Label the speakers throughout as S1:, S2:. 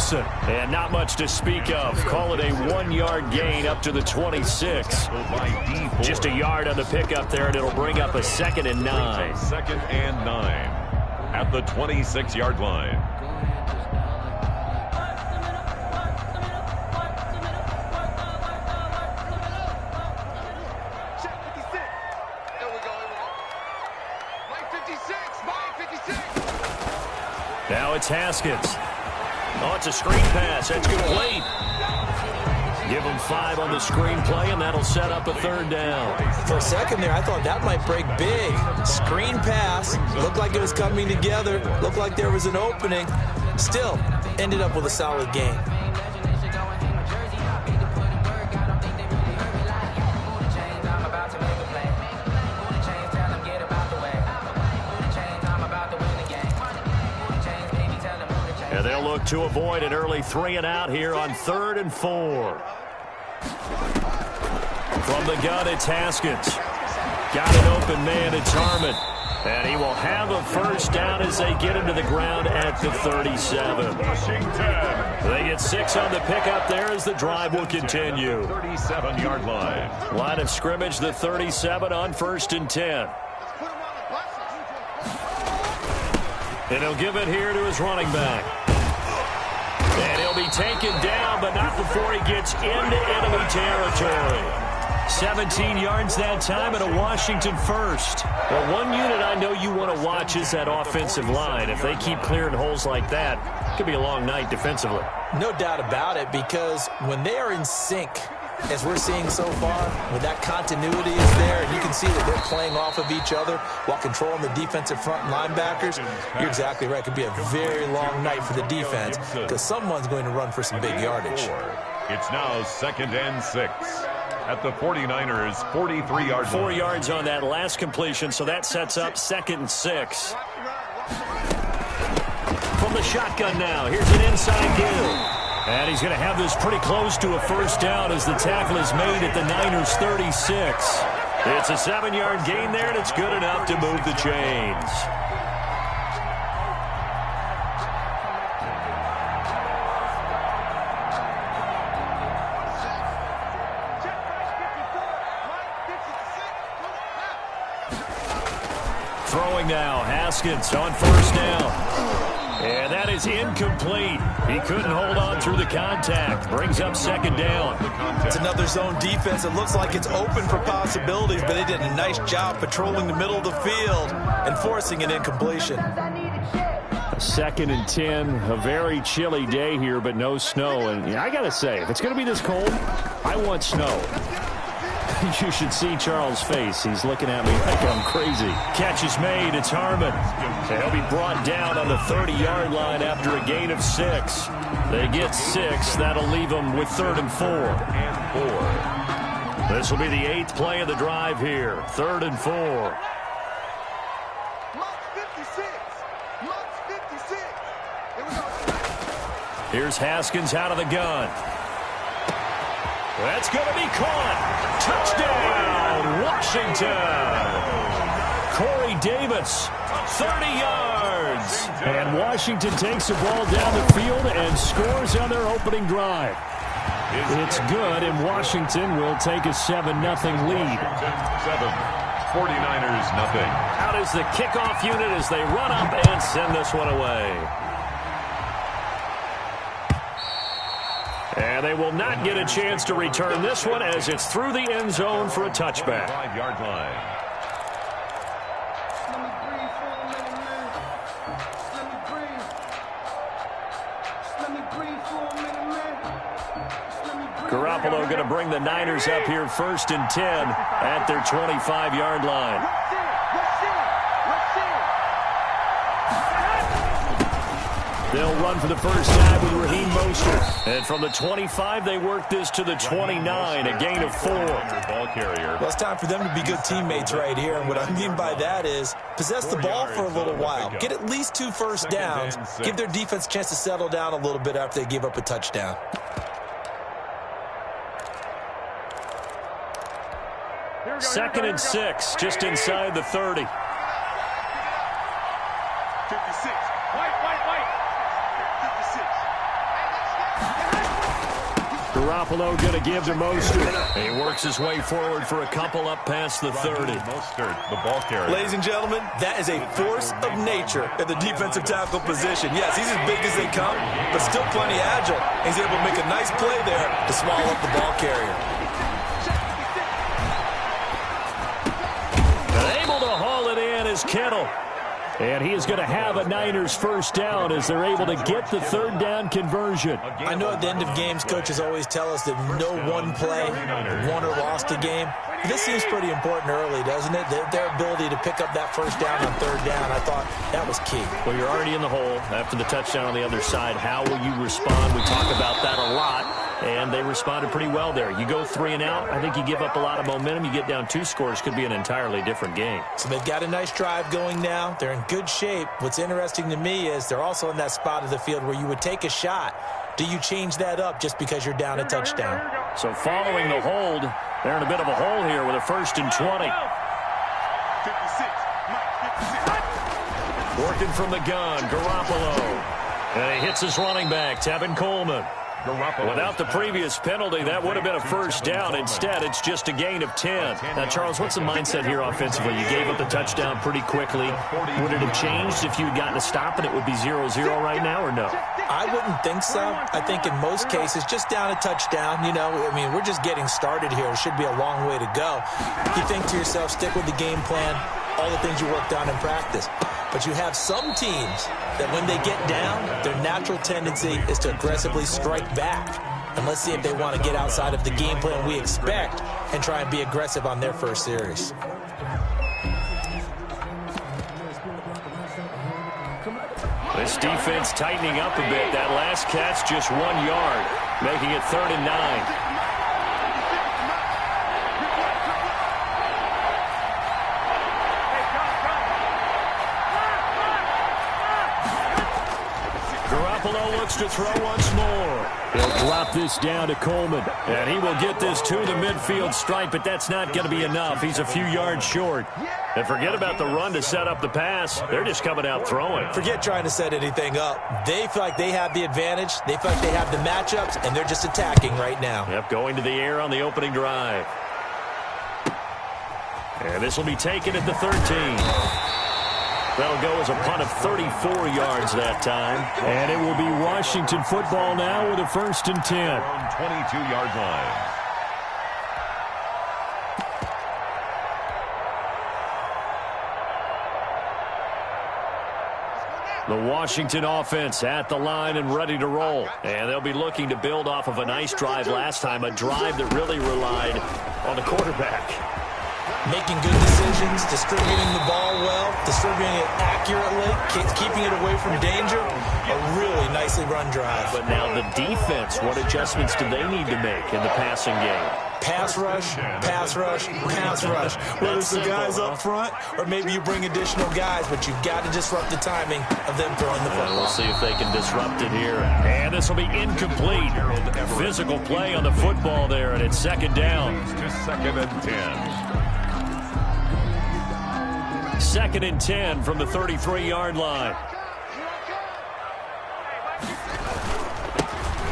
S1: Wilson. And not much to speak of. Call it a 1-yard gain up to the 26. Just a yard on the pickup there, and it'll bring up a 2nd and 9.
S2: 2nd and 9 at the 26-yard line.
S1: Now it's Haskins. Oh, it's a screen pass. That's complete. Give him 5 on the screen play, and that'll set up a 3rd down.
S3: For a second there, I thought that might break big. Screen pass. Looked like it was coming together. Looked like there was an opening. Still, ended up with a solid gain.
S1: And they'll look to avoid an early 3-and-out here on 3rd and 4. From the gun, it's Haskins. Got an open man, it's Harmon. And he will have a 1st down as they get him to the ground at the 37. They get 6 on the pickup there as the drive will continue.
S2: 37-yard line.
S1: Line of scrimmage, the 37 on 1st and 10. And he'll give it here to his running back. And he'll be taken down, but not before he gets into enemy territory. 17 yards that time and a Washington 1st. Well, one unit I know you want to watch is that offensive line. If they keep clearing holes like that, it could be a long night defensively.
S3: No doubt about it, because when they are in sync, as we're seeing so far, when that continuity is there, and you can see that they're playing off of each other while controlling the defensive front and linebackers, you're exactly right. It could be a very long night for the defense because someone's going to run for some big yardage.
S2: It's now 2nd and 6 at the 49ers' 43-yard line.
S1: 4 yards on that last completion, so that sets up 2nd and 6. From the shotgun now, here's an inside give. And he's going to have this pretty close to a 1st down as the tackle is made at the Niners' 36. It's a 7-yard gain there, and it's good enough to move the chains. Throwing now, Haskins on 1st down. And that is incomplete. He couldn't hold on through the contact. Brings up 2nd down.
S3: It's another zone defense. It looks like it's open for possibilities, but they did a nice job patrolling the middle of the field and forcing an incompletion.
S1: 2nd and 10, a very chilly day here, but no snow. And I got to say, if it's going to be this cold, I want snow. You should see Charles' face. He's looking at me like I'm crazy. Catch is made. It's Harmon. He'll be brought down on the 30-yard line after a gain of 6. They get 6. That'll leave them with 3rd and 4. This will be the 8th play of the drive here. 3rd and 4. Here's Haskins out of the gun. That's going to be caught. Touchdown, Washington. Corey Davis, 30 yards. And Washington takes the ball down the field and scores on their opening drive. It's good, and Washington will take a 7-0 lead.
S2: 49ers nothing.
S1: Out is the kickoff unit as they run up and send this one away. And they will not get a chance to return this one as it's through the end zone for a touchback.
S2: 5-yard line.
S1: Garoppolo going to bring the Niners up here 1st and 10 at their 25-yard line. They'll run for the first time with Raheem Mostert. And from the 25, they work this to the 29, a gain of 4.
S2: Ball carrier.
S3: Well, it's time for them to be good teammates right here. And what I mean by that is possess the ball for a little while. Get at least 2 first downs. Give their defense a chance to settle down a little bit after they give up a touchdown.
S1: Second and 6, just inside the 30.
S4: 56. White. 56.
S1: Garoppolo going to give to Mostert. He works his way forward for a couple up past the 30.
S2: Mostert, the ball carrier.
S3: Ladies and gentlemen, that is a force of nature at the defensive tackle position. Yes, he's as big as they come, but still plenty agile. He's able to make a nice play there to swallow up the ball carrier.
S1: And able to haul it in is Kittle. And he is going to have a Niners first down as they're able to get the third down conversion.
S3: I know at the end of games, coaches always tell us that no one play won or lost a game. This seems pretty important early, doesn't it? Their ability to pick up that first down on third down, I thought that was key.
S1: Well, you're already in the hole after the touchdown on the other side. How will you respond? We talk about that a lot, and they responded pretty well there. You go 3 and out, I think you give up a lot of momentum. You get down 2 scores, could be an entirely different game.
S3: So they've got a nice drive going now. They're in good shape. What's interesting to me is they're also in that spot of the field where you would take a shot. Do you change that up just because you're down a touchdown?
S1: So following the hold, they're in a bit of a hole here with a 1st and 20. Working from the gun, Garoppolo. And he hits his running back, Tevin Coleman. Without the previous penalty, that would have been a first down. Instead, it's just a gain of 10. Now, Charles, what's the mindset here offensively? You gave up the touchdown pretty quickly. Would it have changed if you had gotten a stop and it would be 0-0 right now, or no?
S3: I wouldn't think so. I think in most cases, just down a touchdown, we're just getting started here. It should be a long way to go. You think to yourself, stick with the game plan, all the things you worked on in practice. But you have some teams that when they get down, their natural tendency is to aggressively strike back. And let's see if they want to get outside of the game plan we expect and try and be aggressive on their first series.
S1: This defense tightening up a bit. That last catch just 1 yard, making it 3rd and 9. Garoppolo looks to throw once more. He'll drop this down to Coleman. And he will get this to the midfield stripe, but that's not going to be enough. He's a few yards short. And forget about the run to set up the pass. They're just coming out throwing.
S3: Forget trying to set anything up. They feel like they have the advantage. They feel like they have the matchups, and they're just attacking right now.
S1: Yep, going to the air on the opening drive. And this will be taken at the 13. That'll go as a punt of 34 yards that time. And it will be Washington football now with a 1st and 10.
S2: 22-yard line.
S1: The Washington offense at the line and ready to roll. And they'll be looking to build off of a nice drive last time, a drive that really relied on the quarterback.
S3: Making good decisions, distributing the ball well, distributing it accurately, keeping it away from danger. A really nicely run drive.
S1: But now the defense, what adjustments do they need to make in the passing game?
S3: Pass rush, pass rush, pass rush. Whether it's the guys up front or maybe you bring additional guys, but you've got to disrupt the timing of them throwing the football.
S1: We'll see if they can disrupt it here. And this will be incomplete. Physical play on the football there, and it's 2nd down.
S2: To 2nd and 10.
S1: 2nd and 10 from the 33-yard line.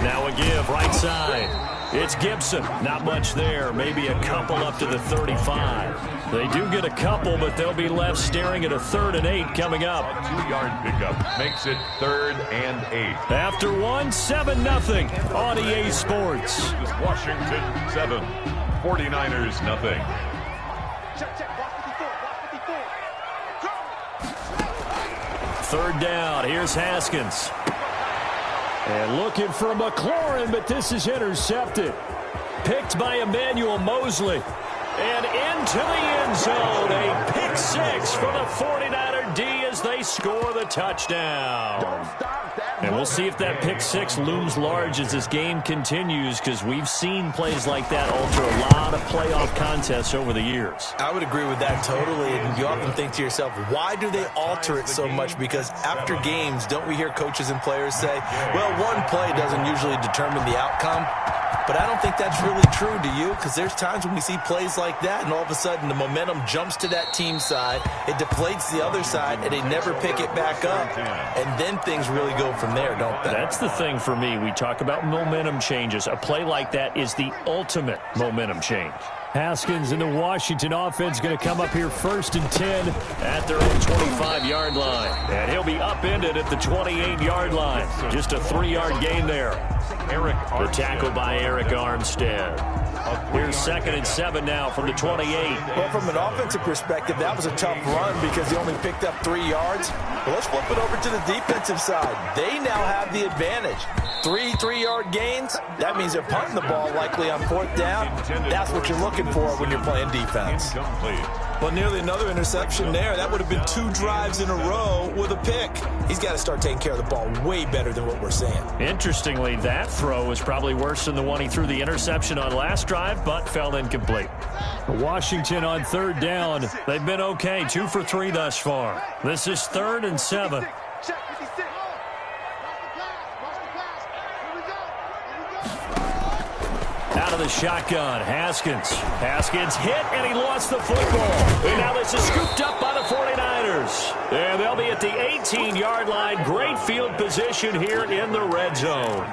S1: Now a give right side. It's Gibson. Not much there. Maybe a couple up to the 35. They do get a couple, but they'll be left staring at a 3rd and 8 coming up.
S2: A 2-yard pickup makes it 3rd and 8.
S1: After one, 7-0 on EA Sports.
S2: This is Washington 7, 49ers nothing.
S1: Third down. Here's Haskins. And looking for McLaurin, but this is intercepted. Picked by Emmanuel Mosley. And into the end zone. A pick 6 for the 49er D as they score the touchdown. And we'll see if that pick 6 looms large as this game continues, because we've seen plays like that alter a lot of playoff contests over the years.
S3: I would agree with that totally. And you often think to yourself, why do they alter it so much? Because after games, don't we hear coaches and players say, well, one play doesn't usually determine the outcome? but I don't think that's really true, do you? Because there's times when we see plays like that, and all of a sudden the momentum jumps to that team side, it deflates the other side, and they never pick it back up. And then things really go from there, don't they?
S1: That's the thing for me. We talk about momentum changes. A play like that is the ultimate momentum change. Haskins and the Washington offense going to come up here 1st and 10 at their own 25-yard line. And he'll be upended at the 28-yard line. Just a 3-yard gain there. The tackle by Eric Armstead. Here's 2nd and 7 now from the 28.
S3: Well, from an offensive perspective, that was a tough run because he only picked up 3 yards. But let's flip it over to the defensive side. They now have the advantage. 3 3-yard gains, that means they're punting the ball likely on 4th down. That's what you're looking for when you're playing defense. Well, nearly another interception there. That would have been 2 drives in a row with a pick. He's got to start taking care of the ball way better than what we're seeing.
S1: Interestingly, that throw was probably worse than the one he threw the interception on last drive, but fell incomplete. Washington on 3rd down. They've been okay, 2 for 3 thus far. This is 3rd and 7. Out of the shotgun, Haskins. Haskins hit, and he lost the football. And now this is scooped up by the 49ers. And they'll be at the 18-yard line. Great field position here in the red zone.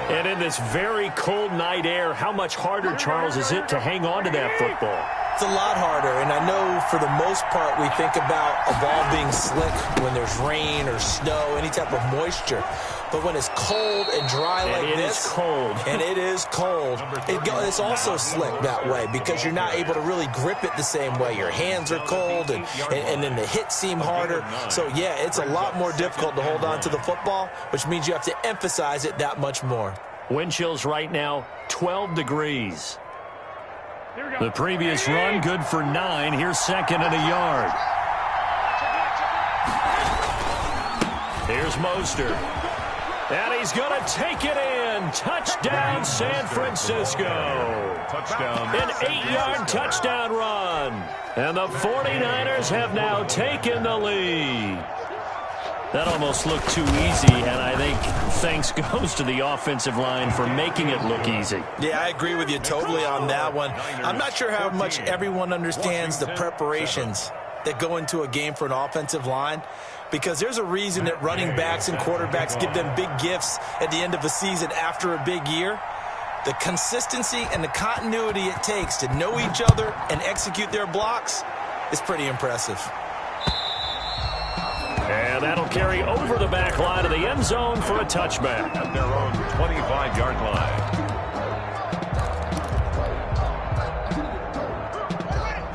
S1: And in this very cold night air, how much harder, Charles, is it to hang on to that football?
S3: It's a lot harder, and I know for the most part we think about a ball being slick when there's rain or snow, any type of moisture. But when it's cold and dry like this,
S1: it's cold.
S3: And it is cold, it's also slick that way because you're not able to really grip it the same way. Your hands are cold, and then the hits seem harder. So, yeah, it's a lot more difficult to hold on to the football, which means you have to emphasize it that much more.
S1: Wind chills right now, 12 degrees. The previous run, good for 9. Here's 2nd and a yard. Here's Mostert. And he's going to take it in. Touchdown, San Francisco.
S2: Touchdown.
S1: An 8-yard touchdown run. And the 49ers have now taken the lead. That almost looked too easy, and I think thanks goes to the offensive line for making it look easy.
S3: Yeah, I agree with you totally on that one. I'm not sure how much everyone understands the preparations that go into a game for an offensive line, because there's a reason that running backs and quarterbacks give them big gifts at the end of a season after a big year. The consistency and the continuity it takes to know each other and execute their blocks is pretty impressive.
S1: And that'll carry over the back line of the end zone for a touchback.
S2: At their own 25-yard line.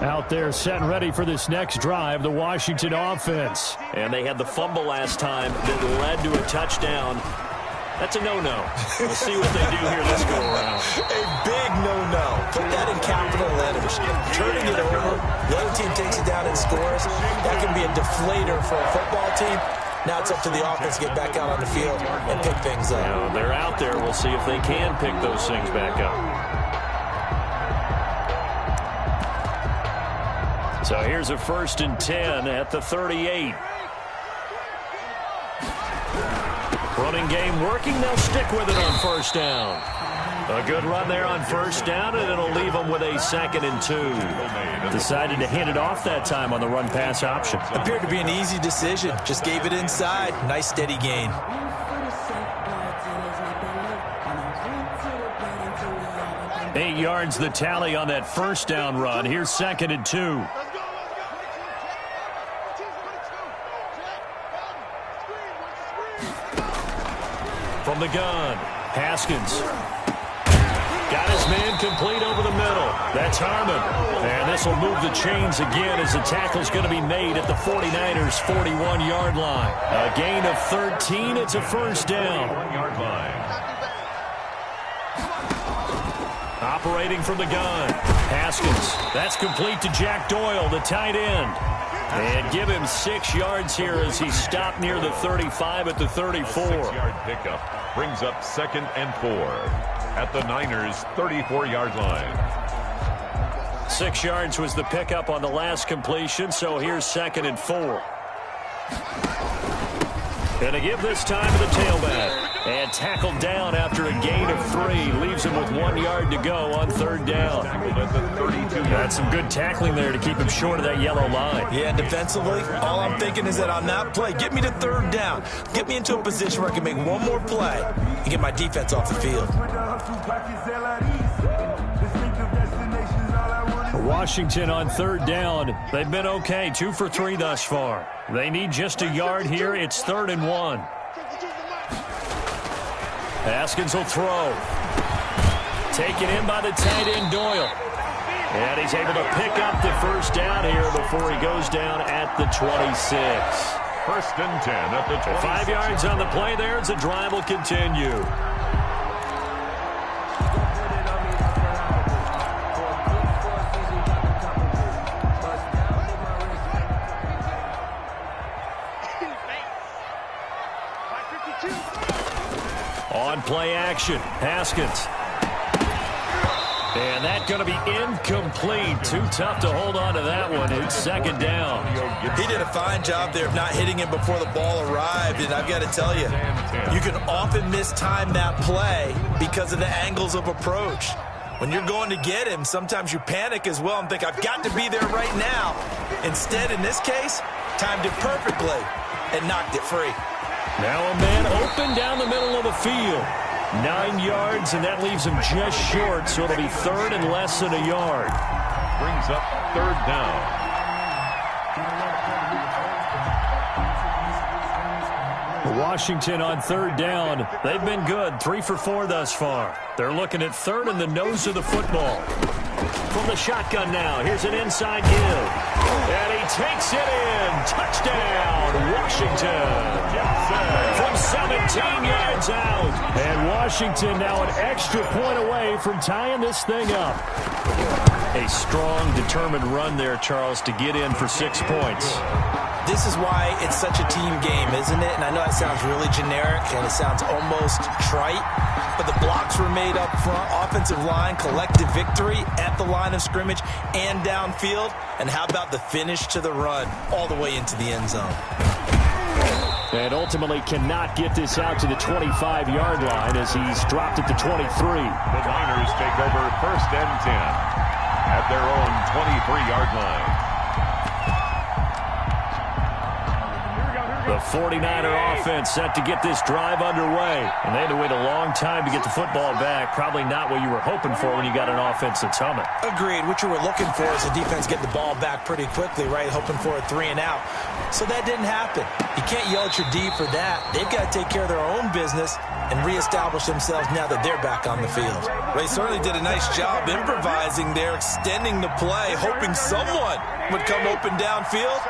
S1: Out there set and ready for this next drive, the Washington offense. And they had the fumble last time that led to a touchdown. That's a no-no. We'll see what they do here this go-around.
S3: A big no-no. Put that in capital letters. Turning it over, the other team takes it down and scores. That can be a deflator for a football team. Now it's up to the offense to get back out on the field and pick things up.
S1: Now, they're out there. We'll see if they can pick those things back up. So here's a 1st and 10 at the 38. Running game working. They'll stick with it on 1st down. A good run there on 1st down, and it'll leave them with a 2nd and 2. Decided to hand it off that time on the run-pass option.
S3: Appeared to be an easy decision. Just gave it inside. Nice steady gain.
S1: 8 yards the tally on that 1st down run. Here's 2nd and 2. From the gun, Haskins. Got his man complete over the middle. That's Harmon. And this will move the chains again as the tackle's going to be made at the 49ers' 41-yard line. A gain of 13. It's a 1st down.
S2: 1-yard line.
S1: Operating from the gun, Haskins. That's complete to Jack Doyle, the tight end. And give him 6 yards here as he stopped near the 35 at the 34.
S2: 6-yard pickup brings up 2nd and 4 at the Niners' 34-yard line.
S1: 6 yards was the pickup on the last completion, so here's 2nd and 4. Gonna give this time to the tailback. And tackled down after a gain of 3. Leaves him with 1 yard to go on 3rd down. That's some good tackling there to keep him short of that yellow line.
S3: Yeah, defensively, all I'm thinking is that on that play, get me to 3rd down. Get me into a position where I can make one more play and get my defense off the field.
S1: Washington on 3rd down. They've been okay, 2 for 3 thus far. They need just a yard here. It's 3rd and 1. Haskins will throw. Taken in by the tight end Doyle. And he's able to pick up the 1st down here before he goes down at the 26.
S2: 1st and 10 at the 26.
S1: 5 yards on the play there as the drive will continue. On play action, Haskins. And that's going to be incomplete. Too tough to hold on to that one. It's 2nd down.
S3: He did a fine job there of not hitting him before the ball arrived. And I've got to tell you, you can often mistime that play because of the angles of approach. When you're going to get him, sometimes you panic as well and think, I've got to be there right now. Instead, in this case, timed it perfectly and knocked it free.
S1: Now a man open down the middle of the field. 9 yards, and that leaves him just short, so it'll be 3rd and less than a yard.
S2: Brings up 3rd down.
S1: Washington on 3rd down. They've been good, 3 for 4 thus far. They're looking at 3rd in the nose of the football. From the shotgun now, here's an inside give. And he takes it in. Touchdown, Washington. From 17 yards out. And Washington now an extra point away from tying this thing up. A strong, determined run there, Charles, to get in for 6 points.
S3: This is why it's such a team game, isn't it? And I know it sounds really generic and it sounds almost trite, but the blocks were made up front, offensive line, collective victory at the line of scrimmage and downfield. And how about the finish to the run all the way into the end zone?
S1: And ultimately cannot get this out to the 25-yard line as he's dropped at the 23.
S2: The Niners take over 1st and 10 at their own 23-yard line.
S1: The 49er offense set to get this drive underway. And they had to wait a long time to get the football back. Probably not what you were hoping for when you got an offense that's humming.
S3: Agreed. What you were looking for is the defense get the ball back pretty quickly, right? Hoping for a 3 and out. So that didn't happen. You can't yell at your D for that. They've got to take care of their own business and reestablish themselves now that they're back on the field. They certainly did a nice job improvising there, extending the play, hoping someone would come open downfield,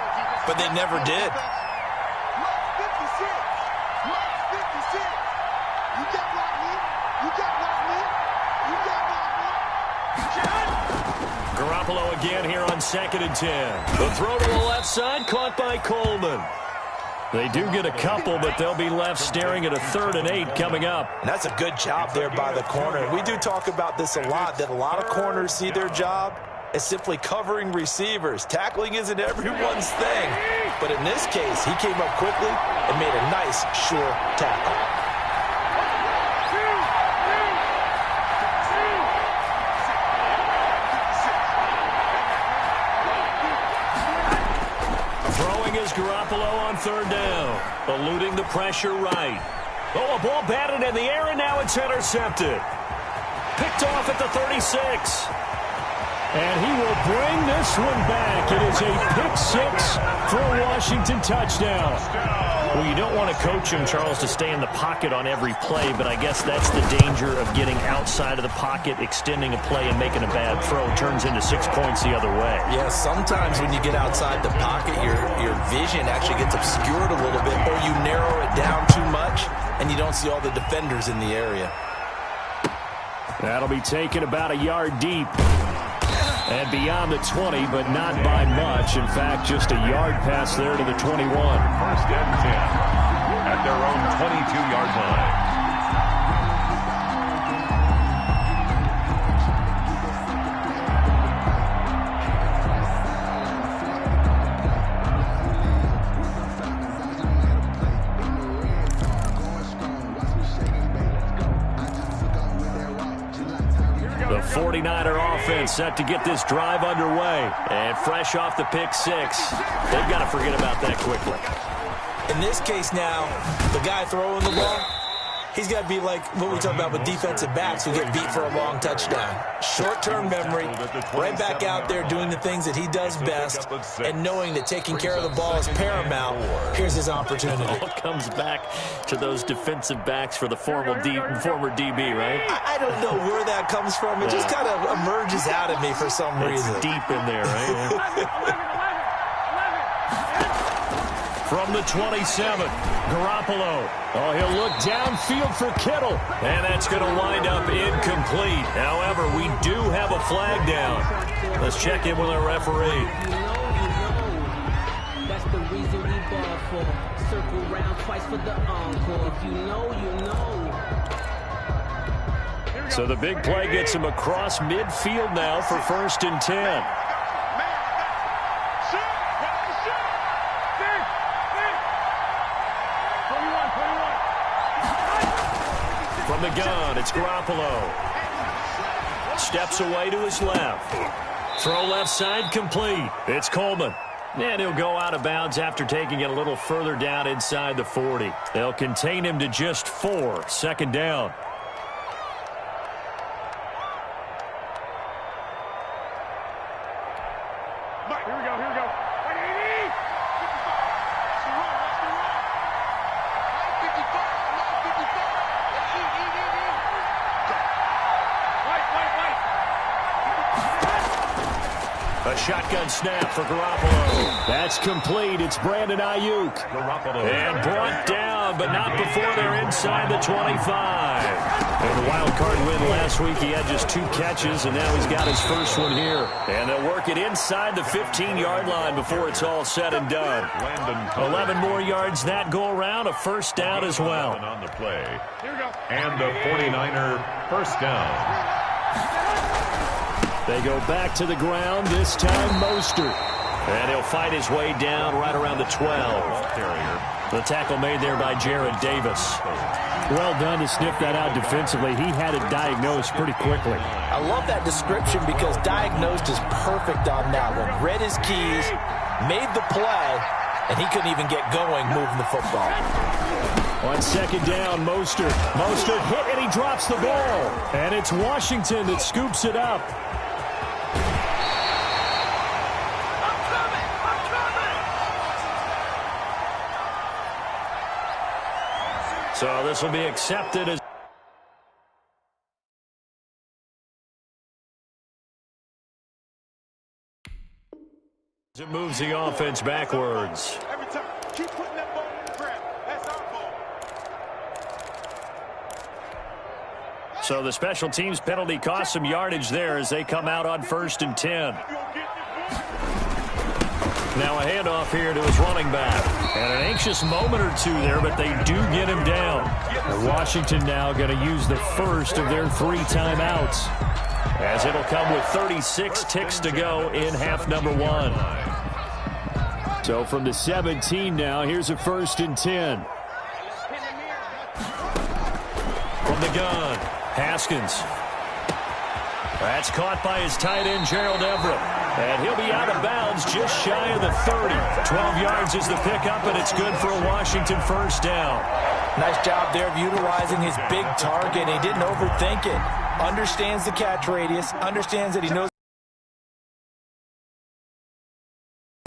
S3: but they never did.
S1: Garoppolo again here on 2nd and 10. The throw to the left side, caught by Coleman. They do get a couple, but they'll be left staring at a 3rd and 8 coming up.
S3: And that's a good job there by the corner. We do talk about this a lot, that a lot of corners see their job as simply covering receivers. Tackling isn't everyone's thing. But in this case, he came up quickly and made a nice, sure tackle.
S1: Garoppolo on 3rd down, eluding the pressure right. Oh, a ball batted in the air, and now it's intercepted. Picked off at the 36. And he will bring this one back. It is a pick-6 for a Washington touchdown. Well, you don't want to coach him, Charles, to stay in the pocket on every play, but I guess that's the danger of getting outside of the pocket, extending a play, and making a bad throw. Turns into 6 points the other way.
S3: Yeah, sometimes when you get outside the pocket, your vision actually gets obscured a little bit, or you narrow it down too much, and you don't see all the defenders in the area.
S1: That'll be taken about a yard deep. And beyond the 20, but not by much. In fact, just a yard pass there to the 21.
S2: 1st and 10 at their own 22-yard line.
S1: The 49er offense set to get this drive underway. And fresh off the pick six, they've got to forget about that quickly.
S3: In this case now, the guy throwing the ball, he's got to be like what we talk about with defensive backs who get beat for a long touchdown. Short-term memory, right back out there doing the things that he does best, and knowing that taking care of the ball is paramount. Here's his opportunity.
S1: It all comes back to those defensive backs for the former DB, right?
S3: I don't know where that comes from. It just kind of emerges out of me for some reason.
S1: It's deep in there, right? From the 27, Garoppolo. Oh, he'll look downfield for Kittle. And that's going to wind up incomplete. However, we do have a flag down. Let's check in with our referee.
S4: That's the reason we ball for. Circle round twice for the encore. If you know, you know.
S1: So the big play gets him across midfield now for 1st and 10. From the gun, it's Garoppolo. Steps away to his left. Throw left side complete. It's Coleman. And he'll go out of bounds after taking it a little further down inside the 40. They'll contain him to just 4. 2nd down. A shotgun snap for Garoppolo. That's complete. It's Brandon Ayuk. And brought down, but not before they're inside the 25. And the wild card win last week, he had just 2 catches, and now he's got his first one here. And they'll work it inside the 15-yard line before it's all said and done. 11 more yards that go around, a 1st down as well.
S2: On the play. And the 49er 1st down.
S1: They go back to the ground, this time Mostert. And he'll fight his way down right around the 12. The tackle made there by Jared Davis. Well done to sniff that out defensively. He had it diagnosed pretty quickly.
S3: I love that description because diagnosed is perfect on that one. Read his keys, made the play, and he couldn't even get going moving the football.
S1: On 2nd down, Mostert. Mostert hit and he drops the ball. And it's Washington that scoops it up. So this will be accepted as it moves the offense backwards.
S5: Every time, keep putting that ball in the ground. That's our ball.
S1: So the special teams penalty cost some yardage there as they come out on 1st and 10. Now a handoff here to his running back. And an anxious moment or two there, but they do get him down. And Washington now going to use the first of their 3 timeouts, as it'll come with 36 ticks to go in half number 1. So from the 17 now, here's a 1st and 10. From the gun, Haskins. That's caught by his tight end, Gerald Everett. And he'll be out of bounds just shy of the 30. 12 yards is the pickup, and it's good for a Washington 1st down.
S3: Nice job there of utilizing his big target. He didn't overthink it. Understands the catch radius. Understands that he knows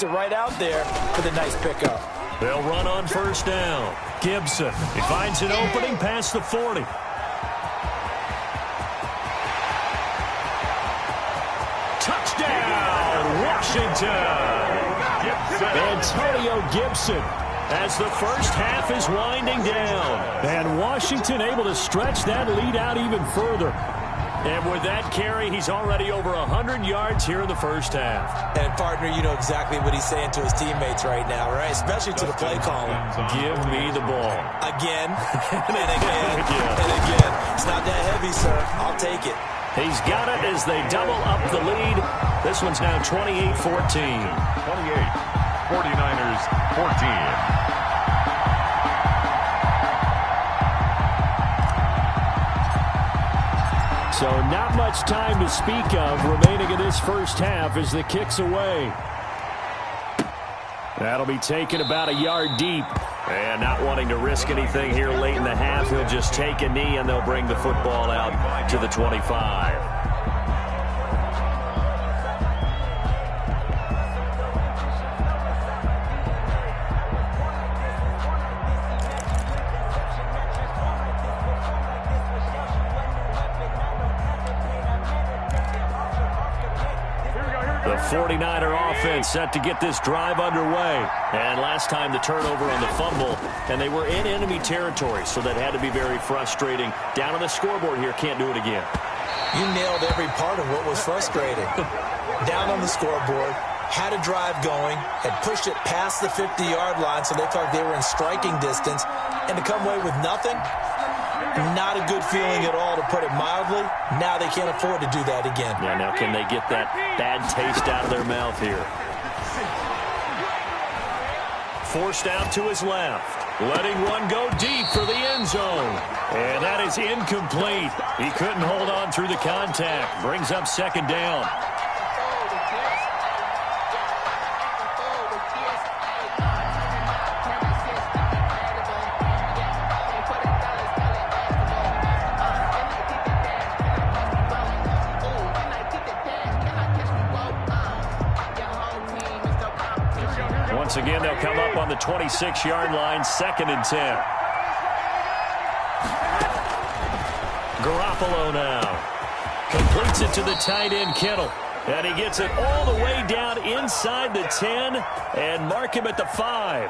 S3: right out there for the nice pickup.
S1: They'll run on 1st down. Gibson. He finds an opening past the 40. Touchdown, Washington. Antonio Gibson, as the first half is winding down. And Washington able to stretch that lead out even further. And with that carry, he's already over 100 yards here in the first half.
S3: And, partner, you know exactly what he's saying to his teammates right now, right? Especially to the play caller.
S1: Give me the ball.
S3: Again, and again, and again. It's not that heavy, sir. I'll take it.
S1: He's got it as they double up the lead. This one's now 28-14.
S2: 28. 49ers 14.
S1: So not much time to speak of remaining in this first half as the kick's away. That'll be taken about a yard deep.
S6: And not wanting to risk anything here late in the half, he'll just take a knee and they'll bring the football out to the 25. The 49er offense set to get this drive underway. And last time the turnover on the fumble, and they were in enemy territory, so that had to be very frustrating. Down on the scoreboard here, can't do it again.
S3: You nailed every part of what was frustrating. Down on the scoreboard, had a drive going, had pushed it past the 50-yard line, so they thought they were in striking distance, and to come away with nothing, not a good feeling at all, to put it mildly. Now they can't afford to do that again.
S6: Yeah, now can they get that bad taste out of their mouth here? Forced out to his left. Letting one go deep for the end zone. And that is incomplete. He couldn't hold on through the contact. Brings up second down. Once again, they'll come up on the 26-yard line, 2nd and 10. Garoppolo now. Completes it to the tight end, Kittle. And he gets it all the way down inside the 10 and mark him at the 5.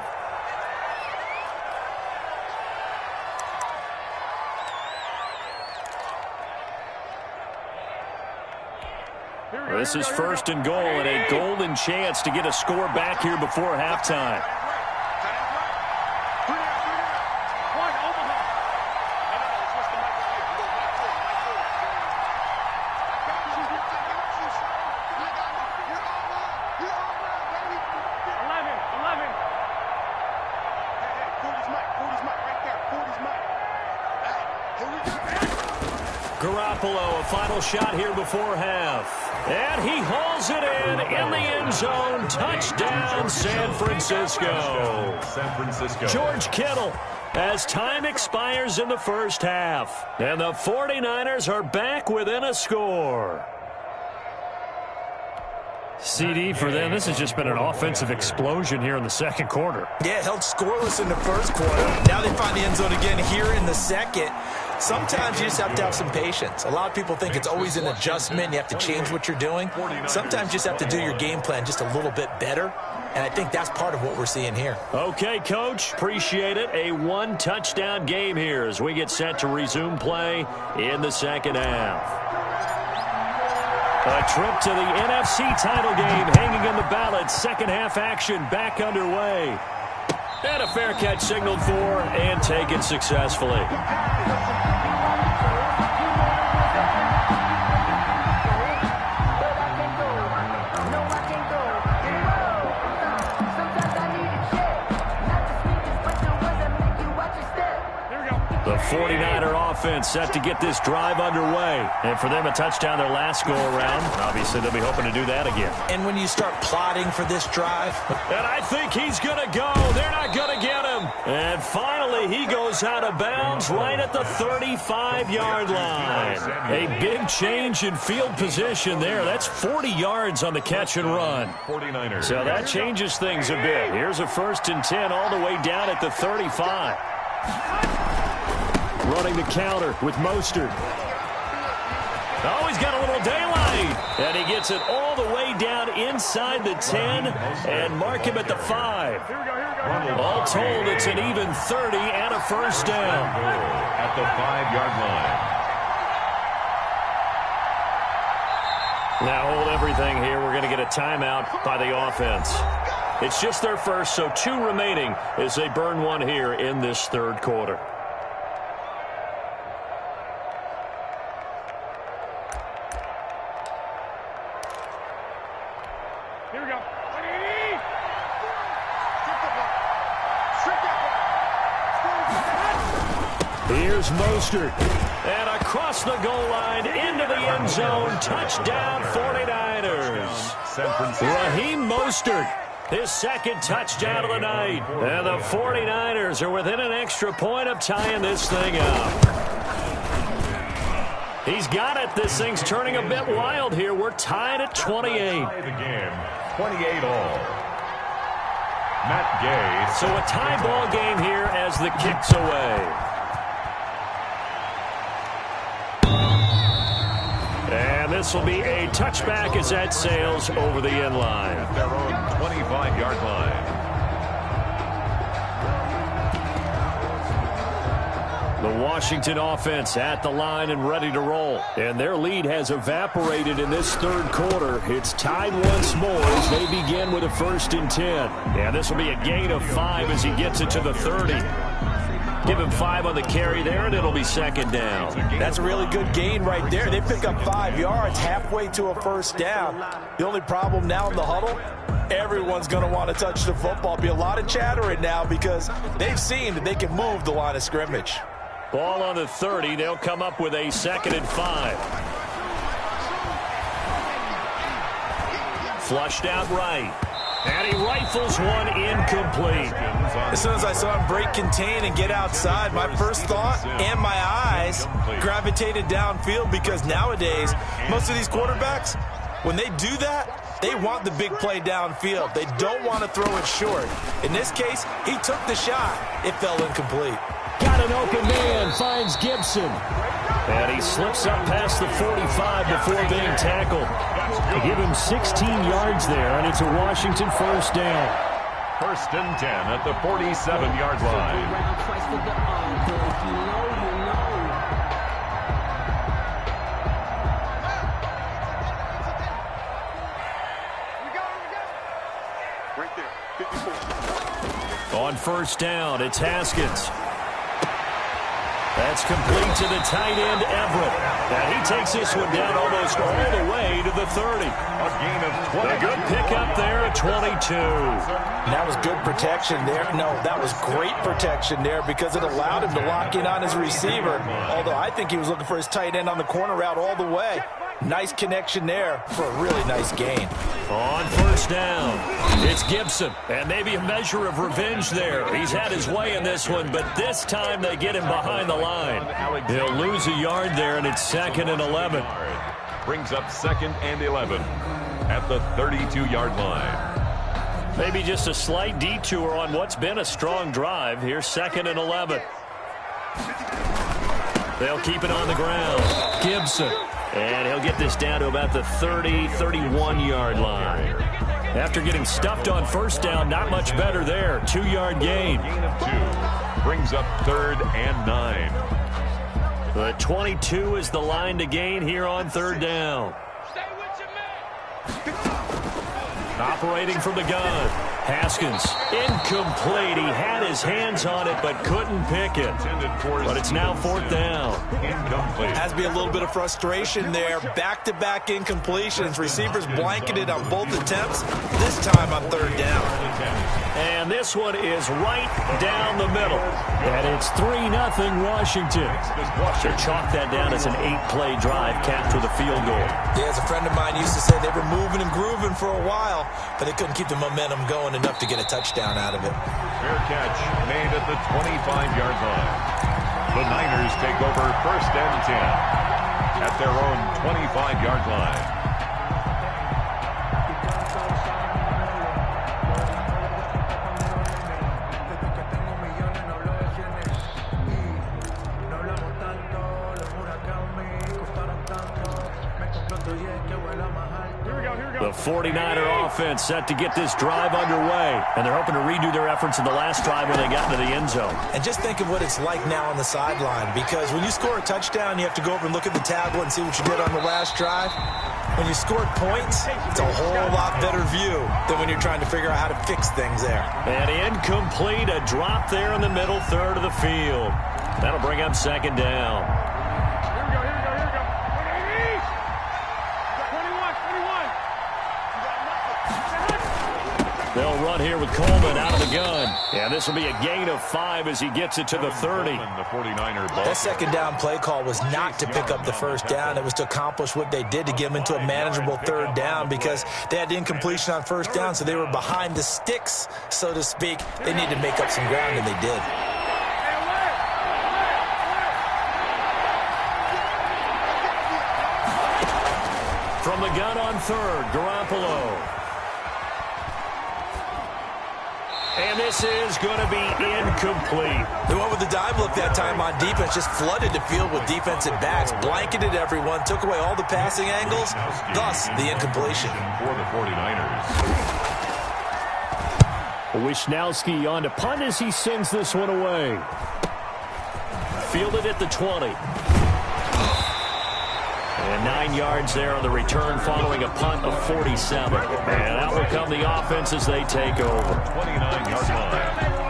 S6: This is 1st and goal and a golden chance to get a score back here before halftime. Garoppolo, a final shot here before half. And he hauls it in the end zone. Touchdown, San Francisco. George Kittle, as time expires in the first half. And the 49ers are back within a score.
S1: CD for them. This has just been an offensive explosion here in the second quarter.
S3: Yeah, held scoreless in the first quarter. Now they find the end zone again here in the second. Sometimes you just have to have some patience. A lot of people think it's always an adjustment. You have to change what you're doing. Sometimes you just have to do your game plan just a little bit better. And I think that's part of what we're seeing here.
S6: Okay, Coach. Appreciate it. A one-touchdown game here as we get set to resume play in the second half. A trip to the NFC title game hanging in the balance. Second half action back underway. And a fair catch signaled for and taken successfully. The 49er offense set to get this drive underway. And for them, a touchdown their last go-around. Obviously, they'll be hoping to do that again.
S3: And when you start plotting for this drive.
S6: And I think he's going to go. They're not going to get him. And finally, he goes out of bounds right at the 35-yard line. A big change in field position there. That's 40 yards on the catch and run.
S2: 49ers.
S6: So that changes things a bit. Here's a 1st and 10 all the way down at the 35. Running the counter with Mostert. Oh, he's got a little daylight. And he gets it all the way down inside the 10 and mark him at the 5. All told, it's an even 30 and a first down.
S2: At the 5-yard line.
S6: Now hold everything here. We're going to get a timeout by the offense. It's just their first, so 2 remaining as they burn one here in this third quarter.
S5: Here we go.
S6: Here's Mostert. And across across the goal line into the end zone. Touchdown 49ers.
S2: San Francisco.
S6: Raheem Mostert, his second touchdown of the night. And the 49ers are within an extra point of tying this thing up. He's got it. This thing's turning a bit wild here. We're tied at 28.
S2: The game, 28 all. Matt Gay.
S6: So a tie ball game here as the kick's away. And this will be a touchback as that sails over the end line.
S2: At their own 25-yard line.
S6: The Washington offense at the line and ready to roll. And their lead has evaporated in this third quarter. It's tied once more as they begin with a 1st and 10. And this will be a gain of 5 as he gets it to the 30. Give him 5 on the carry there, and it'll be 2nd down.
S3: That's a really good gain right there. They pick up 5 yards halfway to a 1st down. The only problem now in the huddle, everyone's going to want to touch the football. Be a lot of chattering now because they've seen that they can move the line of scrimmage.
S6: Ball on the 30. They'll come up with a 2nd and 5. Flushed out right. And he rifles one incomplete.
S3: As soon as I saw him break contain and get outside, my first thought and my eyes gravitated downfield because nowadays, most of these quarterbacks, when they do that, they want the big play downfield. They don't want to throw it short. In this case, he took the shot. It fell incomplete.
S6: Got an open man, finds Gibson. And he slips up past the 45 before being tackled. They give him 16 yards there, and it's a Washington 1st down.
S2: 1st and 10 at the 47-yard line.
S5: Right there, 54.
S6: On 1st down, it's Haskins. That's complete to the tight end, Everett. And he takes this one down almost all the way to the 30.
S2: A gain of 20.
S6: A good pickup there at 22.
S3: And that was good protection there. No, that was great protection there because it allowed him to lock in on his receiver. Although I think he was looking for his tight end on the corner route all the way. Nice connection there for a really nice gain.
S6: On 1st down, it's Gibson. And maybe a measure of revenge there. He's had his way in this one, but this time they get him behind the line. He'll lose a yard there, and it's 2nd and 11.
S2: Brings up 2nd and 11 at the 32-yard line.
S6: Maybe just a slight detour on what's been a strong drive. Here's 2nd and 11. They'll keep it on the ground. Gibson. And he'll get this down to about the 30, 31-yard line. After getting stuffed on 1st down, not much better there. 2-yard gain.
S2: Gain of 2. Brings up 3rd and 9.
S6: The 22 is the line to gain here on 3rd down. Operating from the gun. Haskins, incomplete. He had his hands on it but couldn't pick it. But it's now 4th down.
S2: Incomplete.
S3: Has to be a little bit of frustration there. Back-to-back incompletions. Receivers blanketed on both attempts, this time on 3rd down.
S6: And this one is right down the middle. And it's 3-0 Washington. Should chalk that down as an 8-play drive capped with a field goal.
S3: Yeah, as a friend of mine used to say, they were moving and grooving for a while, but they couldn't keep the momentum going enough to get a touchdown out of it.
S2: Fair catch made at the 25-yard line. The Niners take over 1st and 10 at their own 25-yard line.
S6: The 49er offense set to get this drive underway. And they're hoping to redo their efforts in the last drive when they got into the end zone.
S3: And just think of what it's like now on the sideline, because when you score a touchdown, you have to go over and look at the tablet and see what you did on the last drive. When you scored points, it's a whole lot better view than when you're trying to figure out how to fix things there.
S6: And incomplete, a drop there in the middle third of the field. That'll bring up 2nd down. They'll run here with Coleman out of the gun. Yeah, this will be a gain of 5 as he gets it to the 30.
S2: The 49er ball.
S3: That second down play call was not to pick up the first down. It was to accomplish what they did to get them into a manageable third down because they had incompletion on first down, so they were behind the sticks, so to speak. They needed to make up some ground, and they did.
S6: From the gun on third, Garoppolo. And this is going to be incomplete.
S3: They went with the dive look that time on defense, just flooded the field with defensive backs, blanketed everyone, took away all the passing angles, thus the incompletion.
S2: For the 49ers.
S1: Wisnowski on to punt as he sends this one away.
S6: Fielded at the 20. And 9 yards there on the return following a punt of 47. And out will come the offense as they take over.
S2: 29-yard line.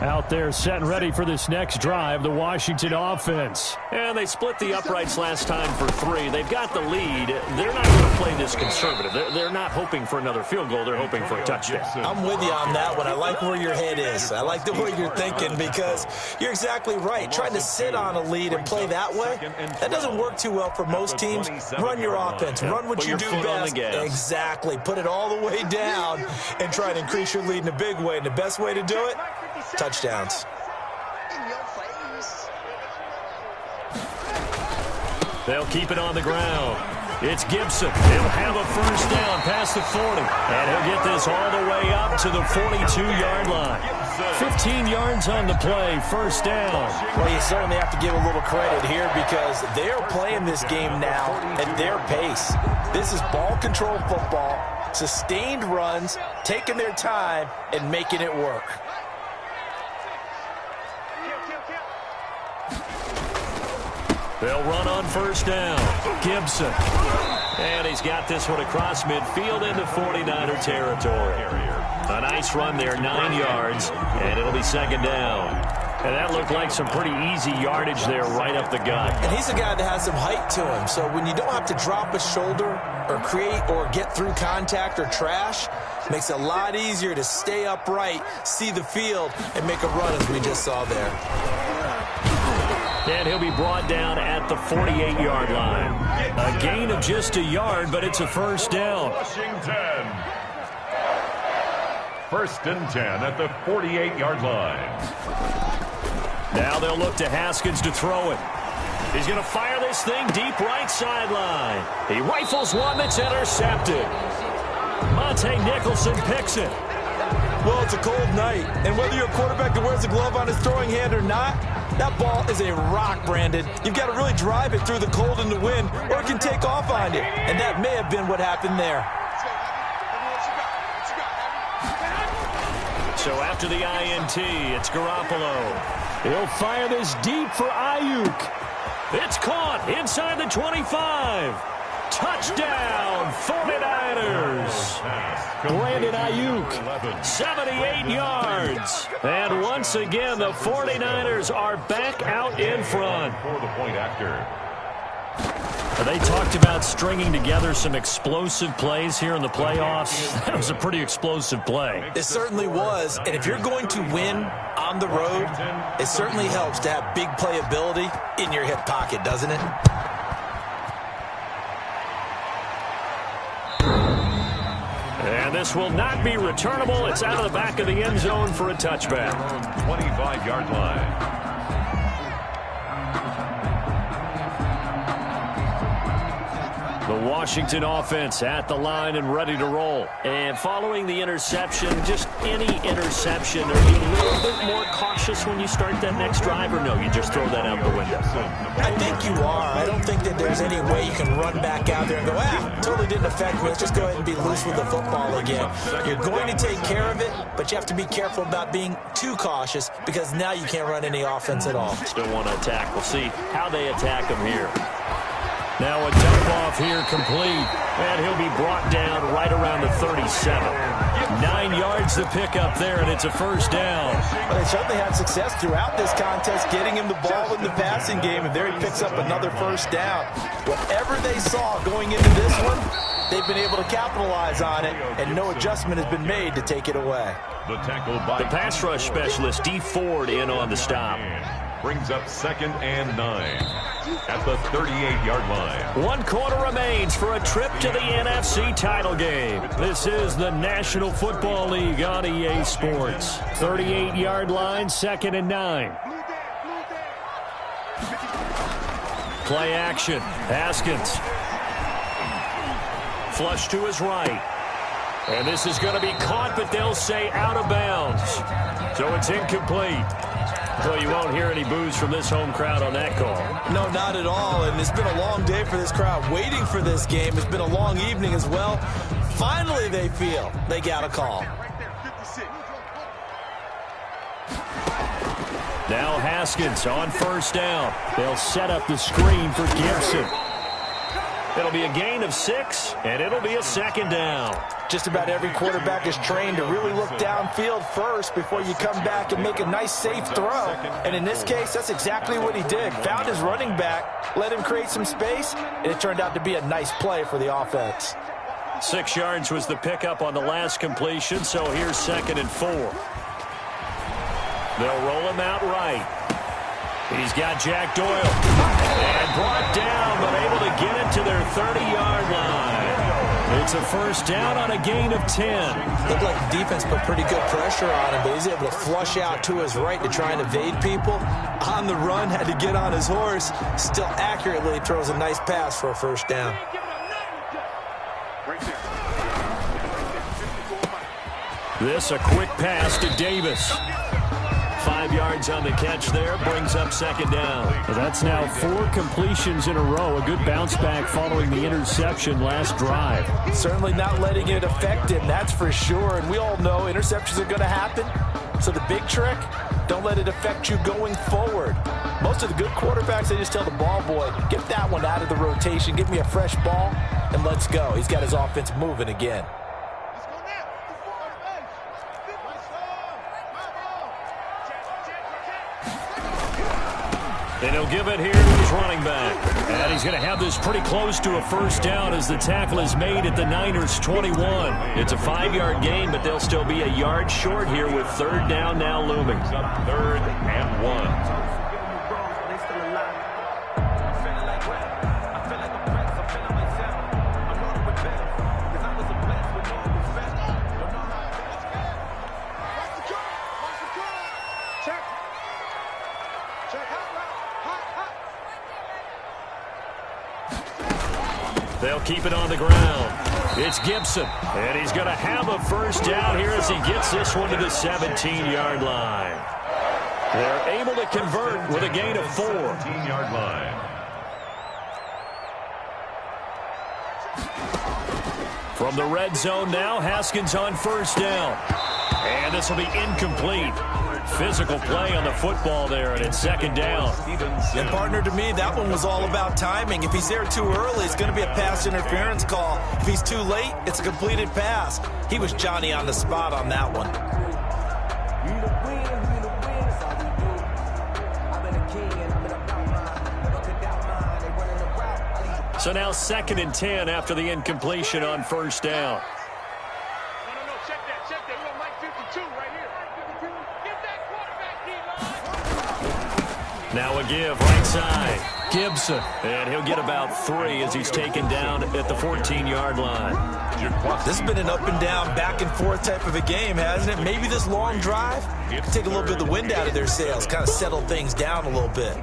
S1: Out there set and ready for this next drive, the Washington offense.
S6: And they split the uprights last time for 3. They've got the lead. They're not going to play this conservative. They're not hoping for another field goal. They're hoping for a touchdown.
S3: I'm with you on that one. I like where your head is. I like the way you're thinking because you're exactly right. Trying to sit on a lead and play that way, that doesn't work too well for most teams. Run your offense. Run what you do best. Exactly. Put it all the way down and try to increase your lead in a big way. And the best way to do it, touchdowns.
S6: They'll keep it on the ground. It's Gibson. He'll have a first down past the 40. And he'll get this all the way up to the 42-yard line. 15 yards on the play, first down.
S3: Well, you certainly have to give a little credit here because they're playing this game now at their pace. This is ball control football, sustained runs, taking their time, and making it work.
S6: They'll run on first down. Gibson. And he's got this one across midfield into 49er territory. A nice run there, 9 yards, and it'll be second down. And that looked like some pretty easy yardage there right up the gut.
S3: And he's a guy that has some height to him, so when you don't have to drop a shoulder or create or get through contact or trash, makes it a lot easier to stay upright, see the field, and make a run as we just saw there.
S6: And he'll be brought down at the 48-yard line. A gain of just a yard, but it's a first down.
S2: Washington. First and 10 at the 48-yard line.
S6: Now they'll look to Haskins to throw it. He's going to fire this thing deep right sideline. He rifles one that's intercepted. Monte Nicholson picks it.
S3: Well, it's a cold night, and whether you're a quarterback that wears a glove on his throwing hand or not, that ball is a rock, Brandon. You've got to really drive it through the cold and the wind, or it can take off on you. And that may have been what happened there.
S6: So after the INT, it's Garoppolo.
S1: He'll fire this deep for Ayuk.
S6: It's caught inside the 25. Touchdown, 49ers.
S1: Brandon Ayuk.
S6: 78 yards. And once again, the 49ers are back out in front.
S2: For the point after.
S1: They talked about stringing together some explosive plays here in the playoffs. That was a pretty explosive play.
S3: It certainly was. And if you're going to win on the road, it certainly helps to have big playability in your hip pocket, doesn't it?
S6: And this will not be returnable. It's out of the back of the end zone for a touchback.
S2: 25-yard line.
S6: The Washington offense at the line and ready to roll. And following the interception, just any interception, are you a little bit more cautious when you start that next drive, or no, you just throw that out the window?
S3: I think you are. I don't think that there's any way you can run back out there and go, totally didn't affect me. Let's just go ahead and be loose with the football again. You're going to take care of it, but you have to be careful about being too cautious because now you can't run any offense at all.
S6: Still want to attack. We'll see how they attack him here. Now a dump off here complete, and he'll be brought down right around the 37. 9 yards to pick up there, and it's a first down.
S3: But they certainly had success throughout this contest, getting him the ball in the passing game, and there he picks up another first down. Whatever they saw going into this one, they've been able to capitalize on it, and no adjustment has been made to take it away.
S2: The tackle by
S6: the pass rush specialist, D. Ford, in on the stop.
S2: Brings up 2nd and 9 at the 38-yard line.
S6: 1 quarter remains for a trip to the NFC title game. This is the National Football League on EA Sports. 38-yard line, 2nd and 9. Play action. Haskins. Flush to his right. And this is going to be caught, but they'll say out of bounds. So it's incomplete. Well, you won't hear any boos from this home crowd on that call.
S3: No, not at all. And it's been a long day for this crowd waiting for this game. It's been a long evening as well. Finally, they feel they got a call.
S6: Now Haskins on first down. They'll set up the screen for Gibson. It'll be a gain of 6, and it'll be a 2nd down.
S3: Just about every quarterback is trained to really look downfield first before you come back and make a nice, safe throw. And in this case, that's exactly what he did. Found his running back, let him create some space, and it turned out to be a nice play for the offense.
S6: 6 yards was the pickup on the last completion, so here's 2nd and 4. They'll roll him out right. He's got Jack Doyle. And brought down, but able to get it to their 30-yard line. It's a first down on a gain of 10.
S3: Looked like the defense put pretty good pressure on him, but he's able to flush out to his right to try and evade people. On the run, had to get on his horse. Still accurately throws a nice pass for a first down.
S6: This a quick pass to Davis. 5 yards on the catch there, brings up 2nd down.
S1: Well, that's now 4 completions in a row. A good bounce back following the interception last drive.
S3: Certainly not letting it affect him, that's for sure. And we all know interceptions are going to happen. So the big trick, don't let it affect you going forward. Most of the good quarterbacks, they just tell the ball boy, get that one out of the rotation, give me a fresh ball, and let's go. He's got his offense moving again.
S6: And he'll give it here to his running back. And he's going to have this pretty close to a first down as the tackle is made at the Niners' 21. It's a 5-yard gain, but they'll still be a yard short here with 3rd down now looming.
S2: Up 3rd and 1.
S6: They'll keep it on the ground. It's Gibson, and he's going to have a first down here as he gets this one to the 17-yard line. They're able to convert with a gain of 4.
S2: 17-yard line.
S6: From the red zone now, Haskins on first down. And this will be incomplete. Physical play on the football there, and it's 2nd down.
S3: And partner, to me, that one was all about timing. If he's there too early, it's going to be a pass interference call. If he's too late, it's a completed pass. He was Johnny on the spot on that one.
S6: So now 2nd and 10 after the incompletion on first down.
S5: No, check that. We on Mike 52 right here. Give that quarterback, D-line.
S6: Now a give right side. Gibson. And he'll get about 3 as he's taken down at the 14-yard line.
S3: This has been an up and down, back and forth type of a game, hasn't it? Maybe this long drive can take a little bit of the wind out of their sails, kind of settle things down a little bit.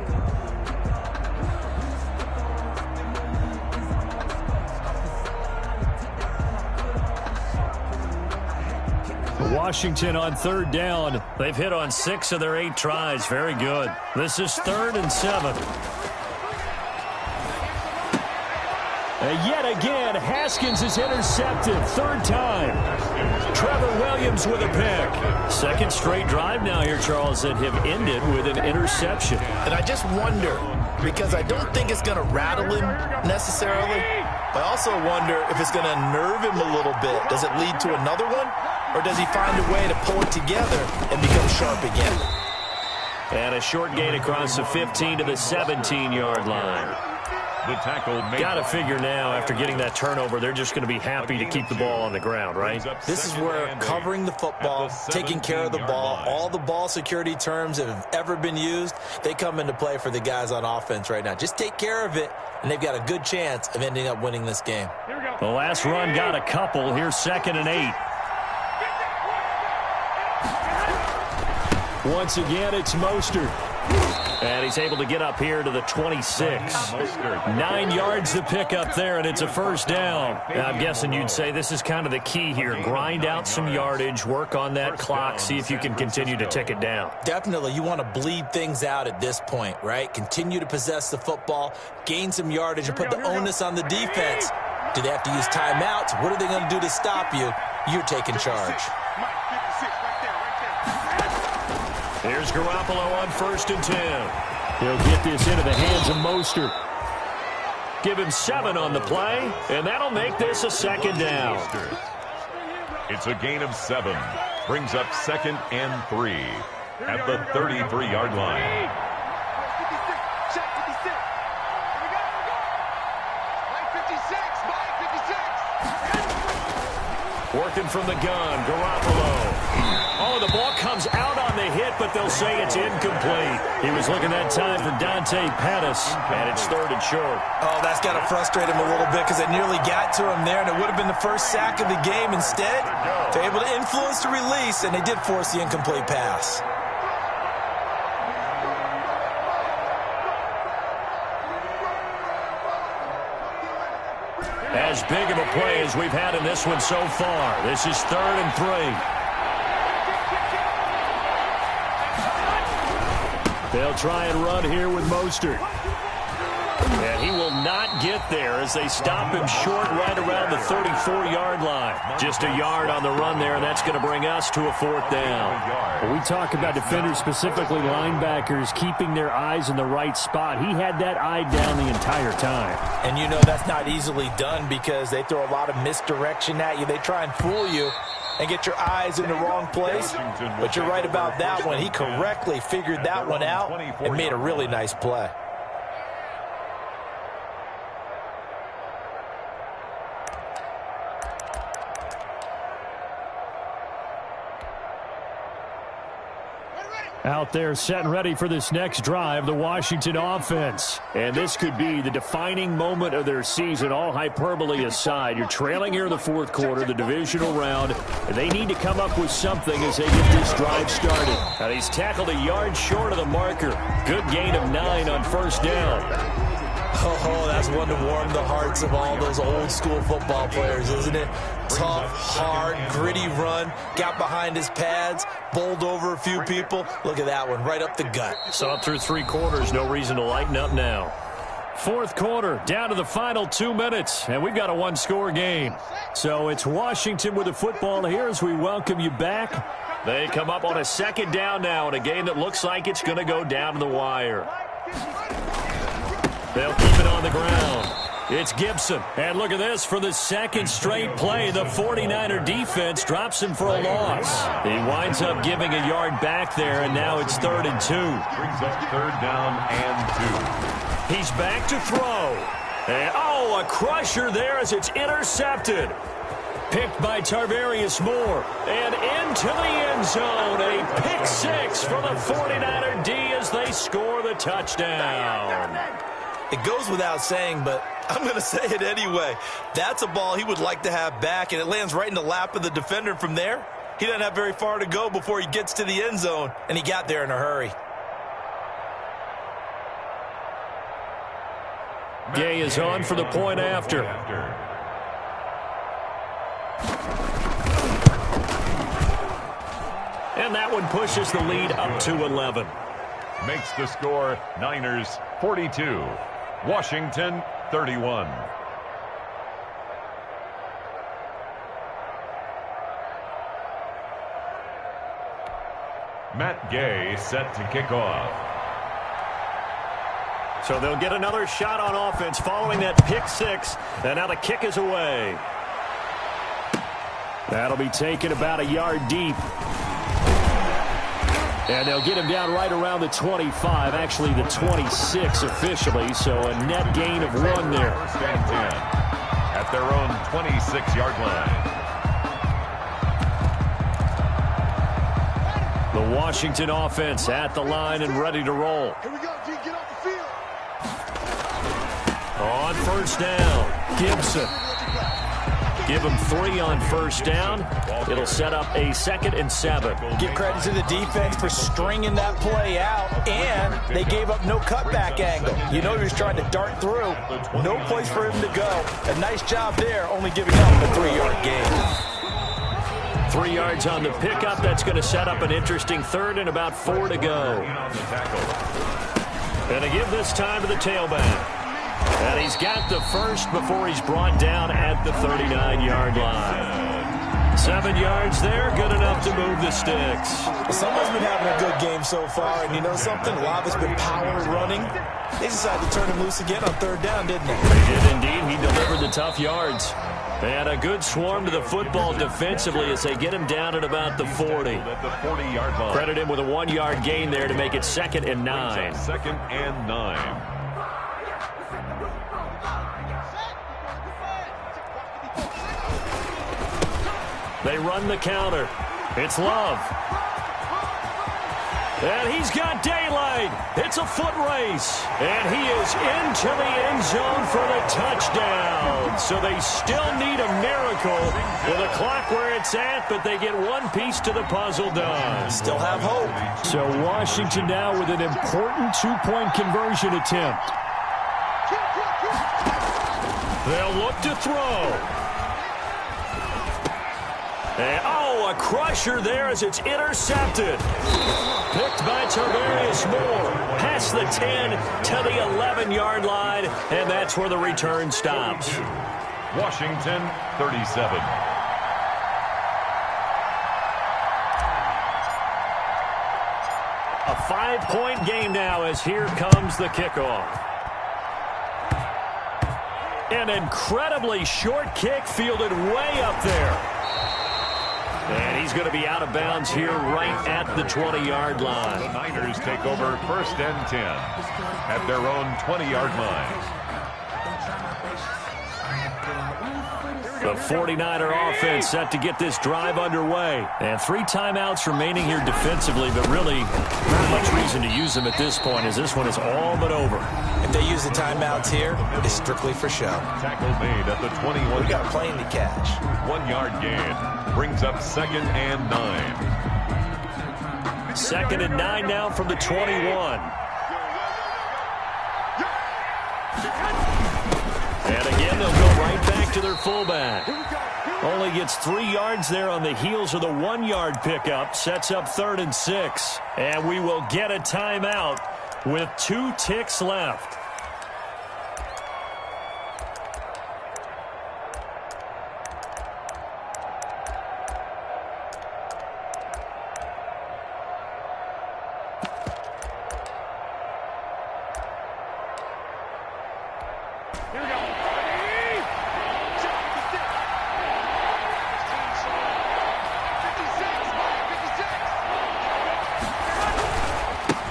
S1: Washington on third down.
S6: They've hit on 6 of their 8 tries. Very good. This is 3rd and 7.
S1: And yet again, Haskins is intercepted. 3rd time. Trevor Williams with a pick.
S6: 2nd straight drive now here, Charles, that have ended with an interception.
S3: And I just wonder, because I don't think it's going to rattle him necessarily. I also wonder if it's going to nerve him a little bit. Does it lead to another one? Or does he find a way to pull it together and become sharp again?
S6: And a short gain across the 15 to the 17-yard line.
S2: The tackle made.
S6: Got to figure now, after getting that turnover, they're just going to be happy to keep the ball on the ground, right?
S3: This is where covering the football, taking care of the ball, all the ball security terms that have ever been used, they come into play for the guys on offense right now. Just take care of it, and they've got a good chance of ending up winning this game.
S6: The last run got a couple. Here's 2nd and 8.
S1: Once again, it's Mostert.
S6: And he's able to get up here to the 26.
S1: 9 yards to pick up there, and it's a 1st down.
S6: I'm guessing you'd say this is kind of the key here. Grind out some yardage, work on that clock, see if you can continue to tick it down.
S3: Definitely, you want to bleed things out at this point, right? Continue to possess the football, gain some yardage, and put the onus on the defense. Do they have to use timeouts? What are they going to do to stop you? You're taking charge.
S6: Here's Garoppolo on 1st and 10.
S1: He'll get this into the hands of Mostert.
S6: Give him 7 on the play, and that'll make this a 2nd down.
S2: It's a gain of 7. Brings up 2nd and 3 at the 33-yard line.
S6: Working from the gun, Garoppolo. Oh, the ball comes out on the hit, but they'll say it's incomplete. He was looking that time for Dante Pettis, and it's 3rd and short.
S3: Oh, that's got to frustrate him a little bit because they nearly got to him there, and it would have been the first sack of the game. Instead, they're able to influence the release, and they did force the incomplete pass.
S6: As big of a play as we've had in this one so far. This is 3rd and 3.
S1: They'll try and run here with Mostert.
S6: And he will not get there as they stop him short right around the 34-yard line. Just a yard on the run there, and that's going to bring us to a 4th down.
S1: When we talk about defenders, specifically linebackers, keeping their eyes in the right spot, he had that eye down the entire time.
S3: And you know that's not easily done because they throw a lot of misdirection at you. They try and fool you and get your eyes in the wrong place. But you're right about that one. He correctly figured that one out and made a really nice play.
S1: Out there set and ready for this next drive, the Washington offense. And this could be the defining moment of their season, all hyperbole aside. You're trailing here in the 4th quarter, the divisional round, and they need to come up with something as they get this drive started.
S6: And he's tackled a yard short of the marker. Good gain of 9 on 1st down.
S3: Oh, that's one to warm the hearts of all those old-school football players, isn't it? Tough, hard, gritty run, got behind his pads, bowled over a few people. Look at that one, right up the gut.
S6: So up through 3 quarters, no reason to lighten up now.
S1: 4th quarter, down to the final 2 minutes, and we've got a 1-score game. So it's Washington with the football here as we welcome you back.
S6: They come up on a 2nd down now in a game that looks like it's going to go down to the wire. They'll keep it on the ground. It's Gibson. And look at this. For the 2nd straight play, the 49er defense drops him for a loss. He winds up giving a yard back there, and now it's 3rd and 2.
S2: Brings up 3rd down and 2.
S6: He's back to throw. And, oh, a crusher there as it's intercepted.
S1: Picked by Tarvarius Moore.
S6: And into the end zone. A pick 6 for the 49er D as they score the touchdown.
S3: It goes without saying, but I'm going to say it anyway. That's a ball he would like to have back, and it lands right in the lap of the defender from there. He doesn't have very far to go before he gets to the end zone, and he got there in a hurry.
S1: Gay is on for the point after.
S6: And that one pushes the lead up to 11.
S2: Makes the score Niners 42, Washington 31. Matt Gay set to kick off.
S6: So they'll get another shot on offense following that pick six. And now the kick is away.
S1: That'll be taken about a yard deep. And they'll get him down right around the 25, actually the 26 officially, so a net gain of 1 there.
S2: First and 10 at their own 26-yard line.
S1: The Washington offense at the line and ready to roll.
S5: Here we go, G. Get off the field.
S6: On first down, Gibson. Give him 3 on first down. It'll set up a 2nd and 7.
S3: Give credit to the defense for stringing that play out, and they gave up no cutback angle. You know he was trying to dart through. No place for him to go. A nice job there, only giving up a 3-yard gain.
S6: 3 yards on the pickup. That's going to set up an interesting 3rd and about 4 to go. And they give this time to the tailback. And he's got the first before he's brought down at the 39-yard line. 7 yards there, good enough to move the sticks.
S3: Someone's been having a good game so far, and you know something? Love has been power running. They decided to turn him loose again on 3rd down, didn't they?
S6: They did indeed. He delivered the tough yards. And a good swarm to the football defensively as they get him down at about the 40.
S2: At the 40-yard line.
S6: Credit him with a 1-yard gain there to make it 2nd and 9.
S2: 2nd and 9.
S6: They run the counter. It's Love. And he's got daylight. It's a foot race. And he is into the end zone for the touchdown. So they still need a miracle with the clock where it's at, but they get one piece to the puzzle done.
S3: Still have hope.
S1: So Washington now with an important 2-point conversion attempt.
S6: They'll look to throw. And, a crusher there as it's intercepted. Picked by Tarvarius Moore. Past the 10 to the 11-yard line, and that's where the return stops.
S2: Washington 37.
S6: A 5-point game now as here comes the kickoff. An incredibly short kick fielded way up there. And he's going to be out of bounds here right at the 20-yard line.
S2: The Niners take over 1st and 10 at their own 20-yard line.
S6: The 49er offense set to get this drive underway. And 3 timeouts remaining here defensively, but really not much reason to use them at this point as this one is all but over.
S3: If they use the timeouts here, it's strictly for show.
S2: Tackle made at the 21.
S3: We got a plane to catch.
S2: 1-yard gain brings up 2nd and 9.
S6: 2nd and 9 now from the 21. And again, they'll go right back to their fullback. Only gets 3 yards there on the heels of the 1-yard pickup. Sets up 3rd and 6. And we will get a timeout with 2 ticks left.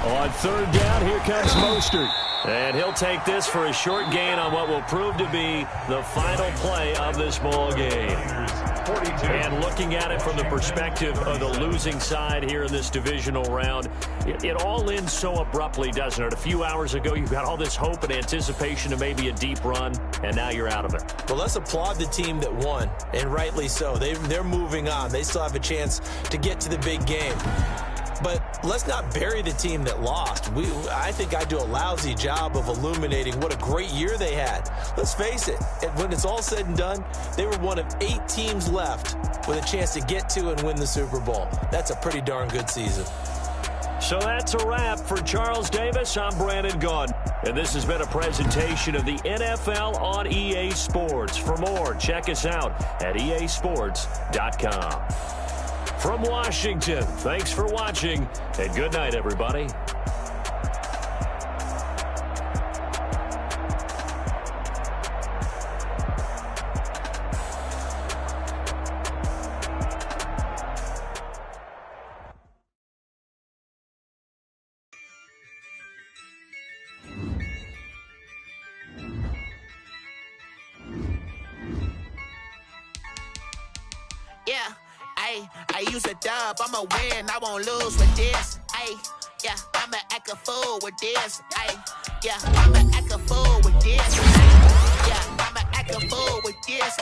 S6: On 3rd down, here comes Mostert. And he'll take this for a short gain on what will prove to be the final play of this ball game.
S2: 42.
S6: And looking at it from the perspective of the losing side here in this divisional round, it all ends so abruptly, doesn't it? A few hours ago, you got all this hope and anticipation of maybe a deep run, and now you're out of it.
S3: Well, let's applaud the team that won, and rightly so. They're moving on. They still have a chance to get to the big game. But let's not bury the team that lost. I think I do a lousy job of illuminating what a great year they had. Let's face it, when it's all said and done, they were one of 8 teams left with a chance to get to and win the Super Bowl. That's a pretty darn good season.
S6: So that's a wrap for Charles Davis. I'm Brandon Gaudin. And this has been a presentation of the NFL on EA Sports. For more, check us out at easports.com. From Washington, thanks for watching, and good night, everybody.
S7: Yeah, I use a dub, I'ma win, I won't lose with this. Yeah, I'ma act a fool with this. Yeah, I'ma act a fool with this. Yeah, I'ma act a fool with this.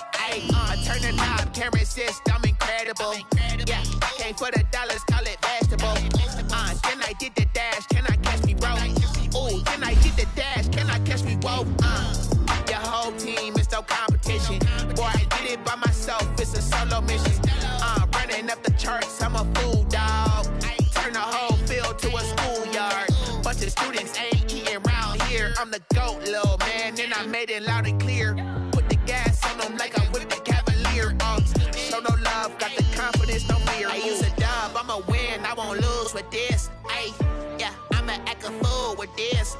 S7: Turn the knob, camera assist, I'm incredible. Yeah, came for the dollars, call it vegetable. Then I did the dash, can I catch me, bro? Ooh, then I did the dash, can I catch me, whoa? Your whole team is no competition. Boy, I did it by myself, it's a solo mission. Running up the charts, I'm a fool, dog. Turn the whole field to a schoolyard. Bunch of students ain't eating round here. I'm the GOAT, little man, and I made it loud and clear. Put the gas on them like I'm with the Cavalier. Show no love, got the confidence, no fear. I use a dub, I'ma win, I won't lose with this. Yeah, I'ma act a fool with this.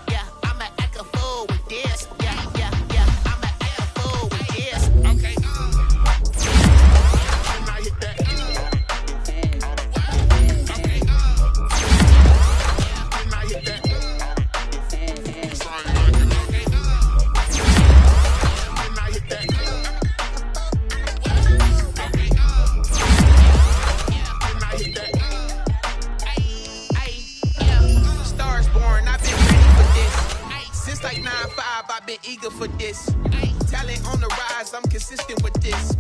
S7: Yeah, I'ma act a fool with this. Yeah, I'ma act a fool with this. Okay. Like 9-5, I've been eager for this. Talent on the rise, I'm consistent with this.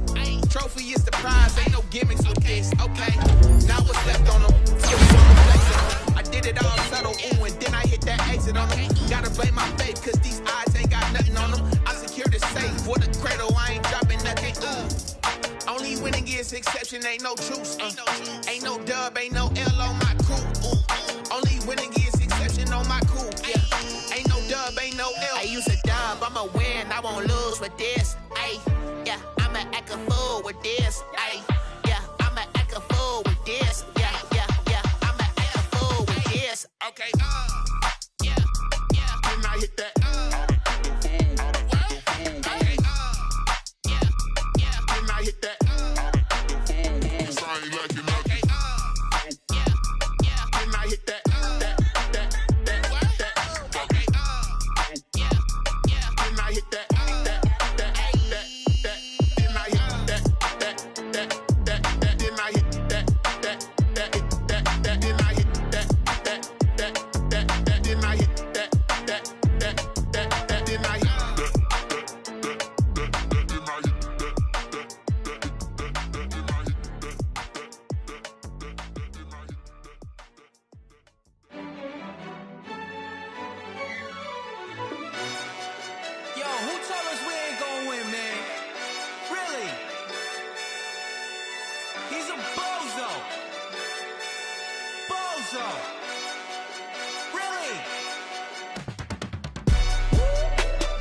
S7: Trophy is the prize, ain't no gimmicks with this. Okay, now what's left on them? I did it all subtle, ooh, and then I hit that exit on them. Gotta blame my faith, cause these odds ain't got nothing on them. I secured the safe, with a cradle, I ain't dropping nothing. Only winning is exception, ain't no truce. Ain't no dub, ain't no L on my crew. Only winning is exception on my crew. Yeah. Ain't no dub, ain't no L. I use a dub, I'ma win, I won't lose with this. Yeah, I'ma act a fool with this. Yeah, I'ma act a fool with this. Yeah, I'ma act a fool with this. Okay, yeah, when I hit that. Okay, yeah, when I hit that. Sorry, like you know. Okay, yeah, when I hit that.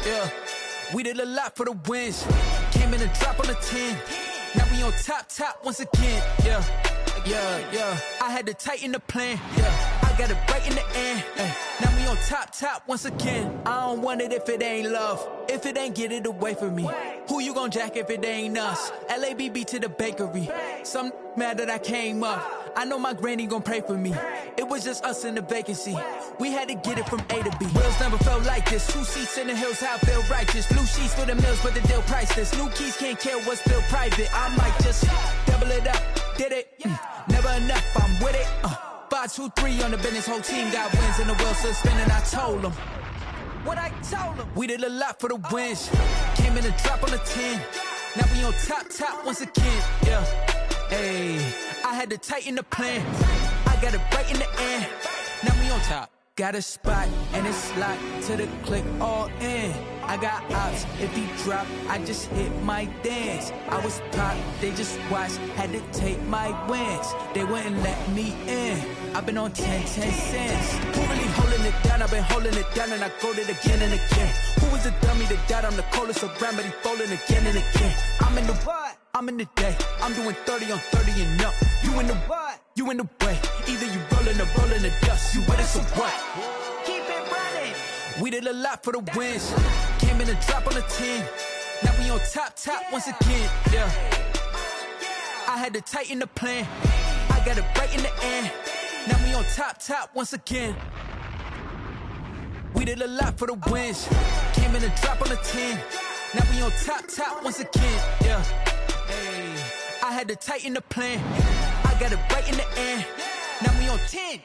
S8: Yeah, we did a lot for the wins. Came in and drop on the 10. Now we on top once again. Yeah. I had to tighten the plan. Yeah, I got it right in the end. Now we on top once again. I don't want it if it ain't love. If it ain't, get it away from me. Who you gon' jack if it ain't us? LABB to the bakery. Some mad that I came up. I know my granny gon' pray for me. It was just us in the vacancy. We had to get it from A to B. Wheels never felt like this. 2 seats in the hills, how I feel righteous. Blue sheets for the mills, but the deal priceless. New keys can't care what's still private. I might just double it up. Did it? Never enough, I'm with it. 5, 2, 3 on the business. Whole team got wins and the wheels still spinning. I told them what I told them. We did a lot for the wins. Came in and drop on the 10. Now we on top once again. Yeah. Hey, I had to tighten the plan. I Got a spot and it's locked to the click all in. I got ops, if he drop, I just hit my dance. I was top, they just watched, had to take my wins. They wouldn't let me in. I've been on 10 cents. Who really holding it down? I've been holding it down and I go it again and again. Who was the dummy that died? I'm the coldest around, but he falling again and again. I'm in the what? I'm in the day. I'm doing 30 on 30 and up. You in the what? You in the way. Either you rolling or rolling the dust. You with it, so what? Keep it running. We did a lot for the wins. Came in a drop on a 10. Now we on top once again. Yeah. I had to tighten the plan. I got it right in the end. Now we on top once again. We did a lot for the wins. Came in a drop on a 10. Now we on top once again. Yeah. Hey. I had to tighten the plan. I got it right in the end. Now we on 10.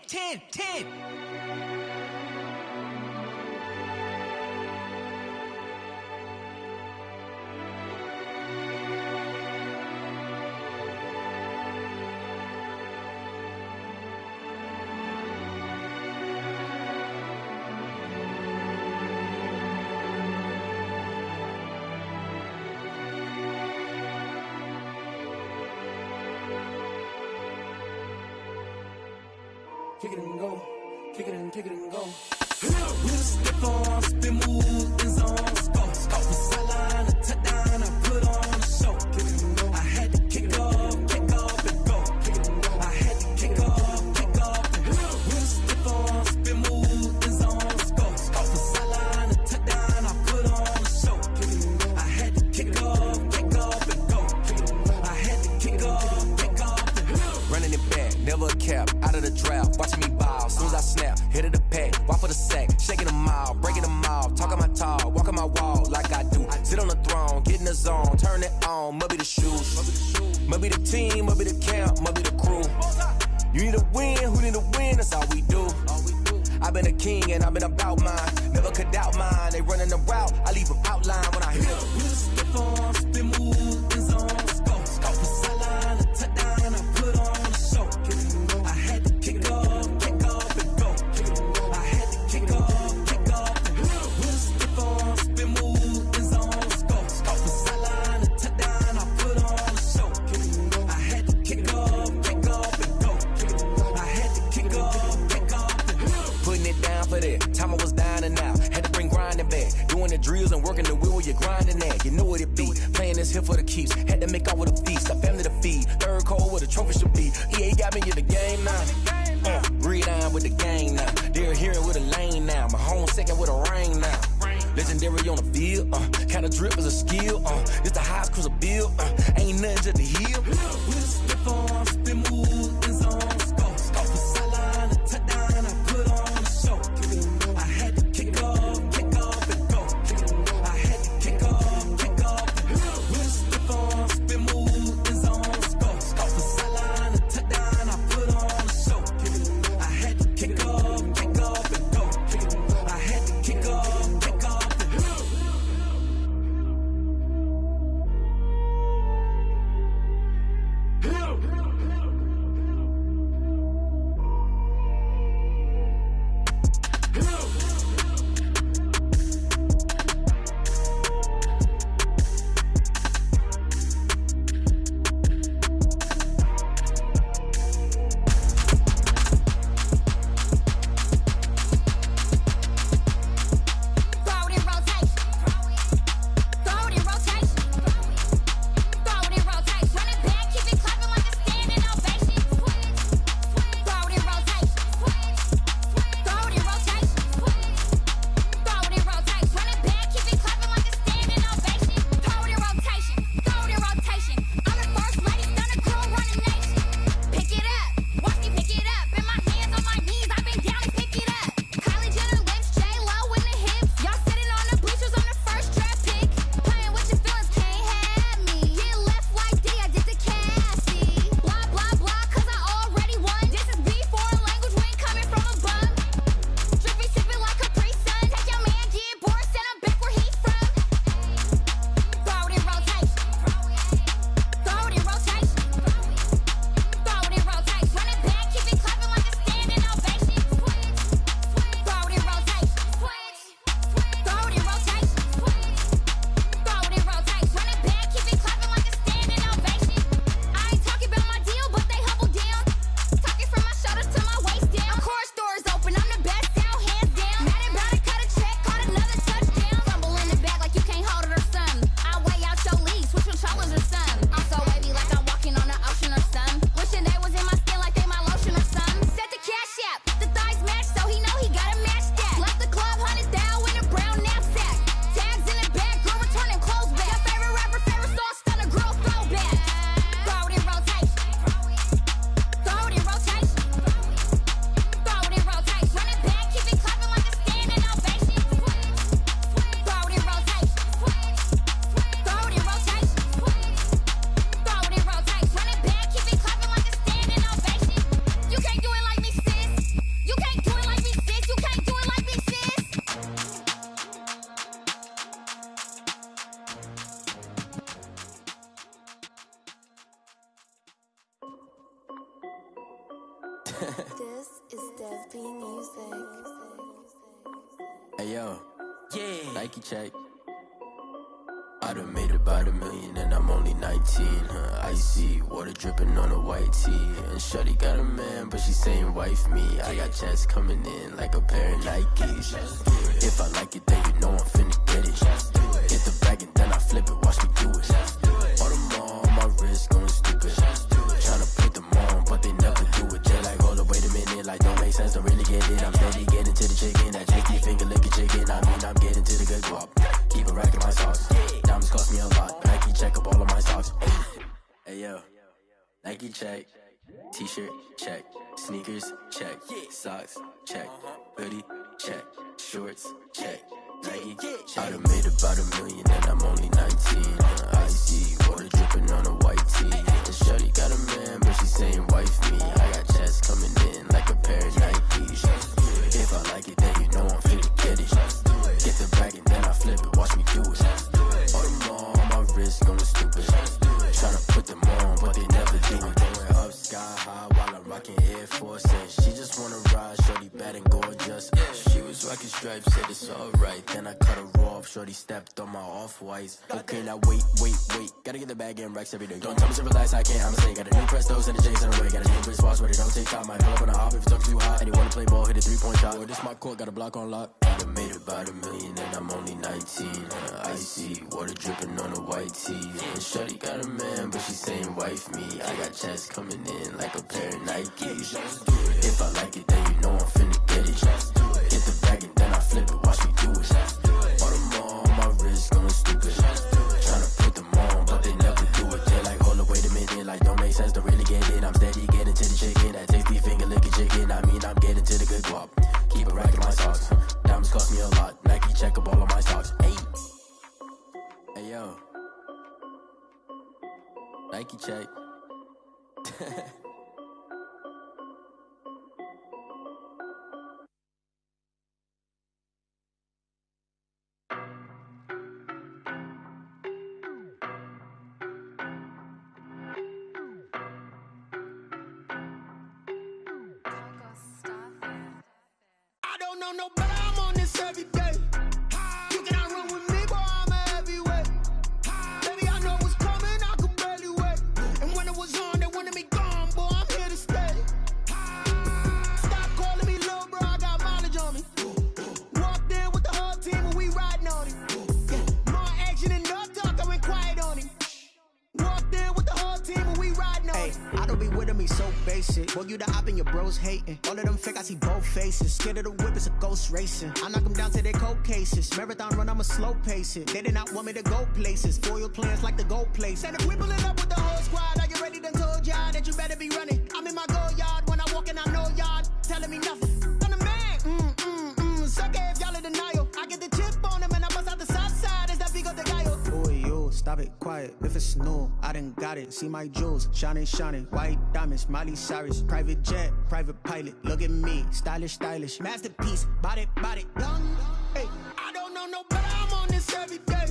S9: Kick it and go, kick it and go. We'll step on, spin, move, in zone, go. From sideline to touchdown, I put on a show. Kick it and go. I had to kick off and go. Kick it and go. I had to kick off and go. We'll step on, spin, move, in zone, go. From sideline to touchdown, I put on a show. Kick it and go. I had to kick off and go. Kick it and go. I had to kick off and go.
S10: Running it back, never a cap, out of the draft, watching me ball. Soon as I snap, hit of the pack, walk for the sack, shaking them out, breaking them off, talking my talk, walking my wall like I do. Sit on the throne, get in the zone, turn it on, must be the shoes, must be the team, must be the camp, must be the crew. You need a win, who need a win, that's all we do. I've been a king and I've been about mine, never could doubt mine. They running the route, I leave them outline when I hit them.
S9: We'll step on, spin, move, in zone, go. From sideline to touchdown, I put on a show. I had to kick off and go. I had to kick off and go. We'll step on, spin, move, in zone, go. From sideline to touchdown, I put on a show. I had to kick off and go. I had to kick off and go.
S10: Putting it down for that, time I was down and out, had to bring grinding back, doing the drills and working the wheel where you're grinding at. You know what it be, playing this here for the keeps, had to make out with a feast, a family to feed, third cold where the trophy should be. EA got me in the game now, breathe on with the game now, they're hearing with a lane now, my home second with a rain now. Legendary on the field, kind of drip is a skill, it's the highest cruiser bill, ain't nothing to the hill.
S9: We'll step on, spin, move, in zone, go. From sideline to touchdown, I put on a show. I had to kick off and go. I had to kick off and go. We'll step on, spin, move, in zone, go. From sideline to touchdown, I put on a show. I had to kick off and go. I had to kick off and go.
S11: It's Dev B Music.
S10: Hey yo, yeah. Nike check. I done made about $1 million and I'm only 19. Icy water dripping on a white tee. And shorty got a man, but she saying wife me. I got checks coming in like a pair of Nikes. If I like it, then you know I'm finna get it. Get the bag and then I flip it. Watch me do it. All them on my wrist going stupid. Tryna put them on, but they never do it. They like, hold up, wait a minute. Like, don't make sense, don't really get it. I'm steady getting to the chicken. That tricky finger licking chicken. I mean, I'm getting to the good guap. Keep a rack in my sauce. Diamonds cost me a lot. Nike check up all of my socks. Hey yo, Nike check. T-shirt check. Sneakers check. Socks check. Hoodie check. Shorts check. Nike I done made about $1 million and I'm only 19. Icy water dripping on a white tee. And shorty got a man, but she saying wife me. I got checks coming in like a pair of Nikes. If I like it, then you know I'm finna get it. Get the bag and then I flip it. Watch me do it. All them on my wrist going stupid. Tryna put them on, but they never do it. Going up sky high while I'm rocking Air Force. And she just wanna ride, shorty bad and gorgeous. She was rocking stripes, said it's alright. Then I cut her off, shorty stepped on my off-whites. Okay, now wait. Gotta get the bag and racks every day. Don't tell me to relax, I can't, I'ma say. Got a new Prestos and a J's on the way. Got a new Chris Foss, but it don't take time. Might pull up on a hop if it's too hot. And he wanna play ball, hit a 3-point shot. Or this my court, got a block on lock. I done made about $1 million and I'm only 19. Icy water dripping on a white tee. And shorty got a man, but she saying wife me. I got checks coming in like a pair of Nikes. If I like it, then you know I'm finna get it. Get the bag and then I flip it. Watch me do it. All them on my wrist going stupid. Tryna put them on, but they never do it. They like, hold up, wait a minute. Like, don't make sense, don't really get it. I'm steady getting to the chicken. That tasty finger licking chicken. I mean, I'm getting to the good guap. Keep a rack in my socks. Diamonds cost me a lot. Nike check up all of my socks. Hey yo, Nike check.
S9: I don't know no better, I'm on this every day. You cannot run with me, boy, I'm a heavyweight. Baby, I know what's coming, I could barely wait. And when it was on, they wanted me gone, boy, I'm here to stay. Stop calling me little bro, I got mileage on me. Walked in with the whole team and we riding on it. Yeah, more action and no talk, I went quiet on him. Walked in with the whole team and we riding on it.
S12: I don't be with me so basic. Boy, you the op and your bros hating. All of them fake, I see both faces. Scared of the whip, it's a ghost racing. I knock them down to their cold cases. Marathon run, I'ma slow pace it. They did not want me to go places. Foil plans like the go place. And if we pulling up with the whole squad, are you ready? Done told y'all that you better be running. I'm in my go yard when I walk in, I know y'all telling me nothing. I'm the man, suck it if y'all in denial. I get the chip on them and I bust out the south side. Is that Vigo de Gallo? Boy, yo, stop it, quiet. If it's new, I done got it. See my jewels, shining. White diamonds, Miley Cyrus. Private jet, private pilot. Look at me, stylish. Masterpiece, body, done.
S9: Hey, I don't know no better, I'm on this every day.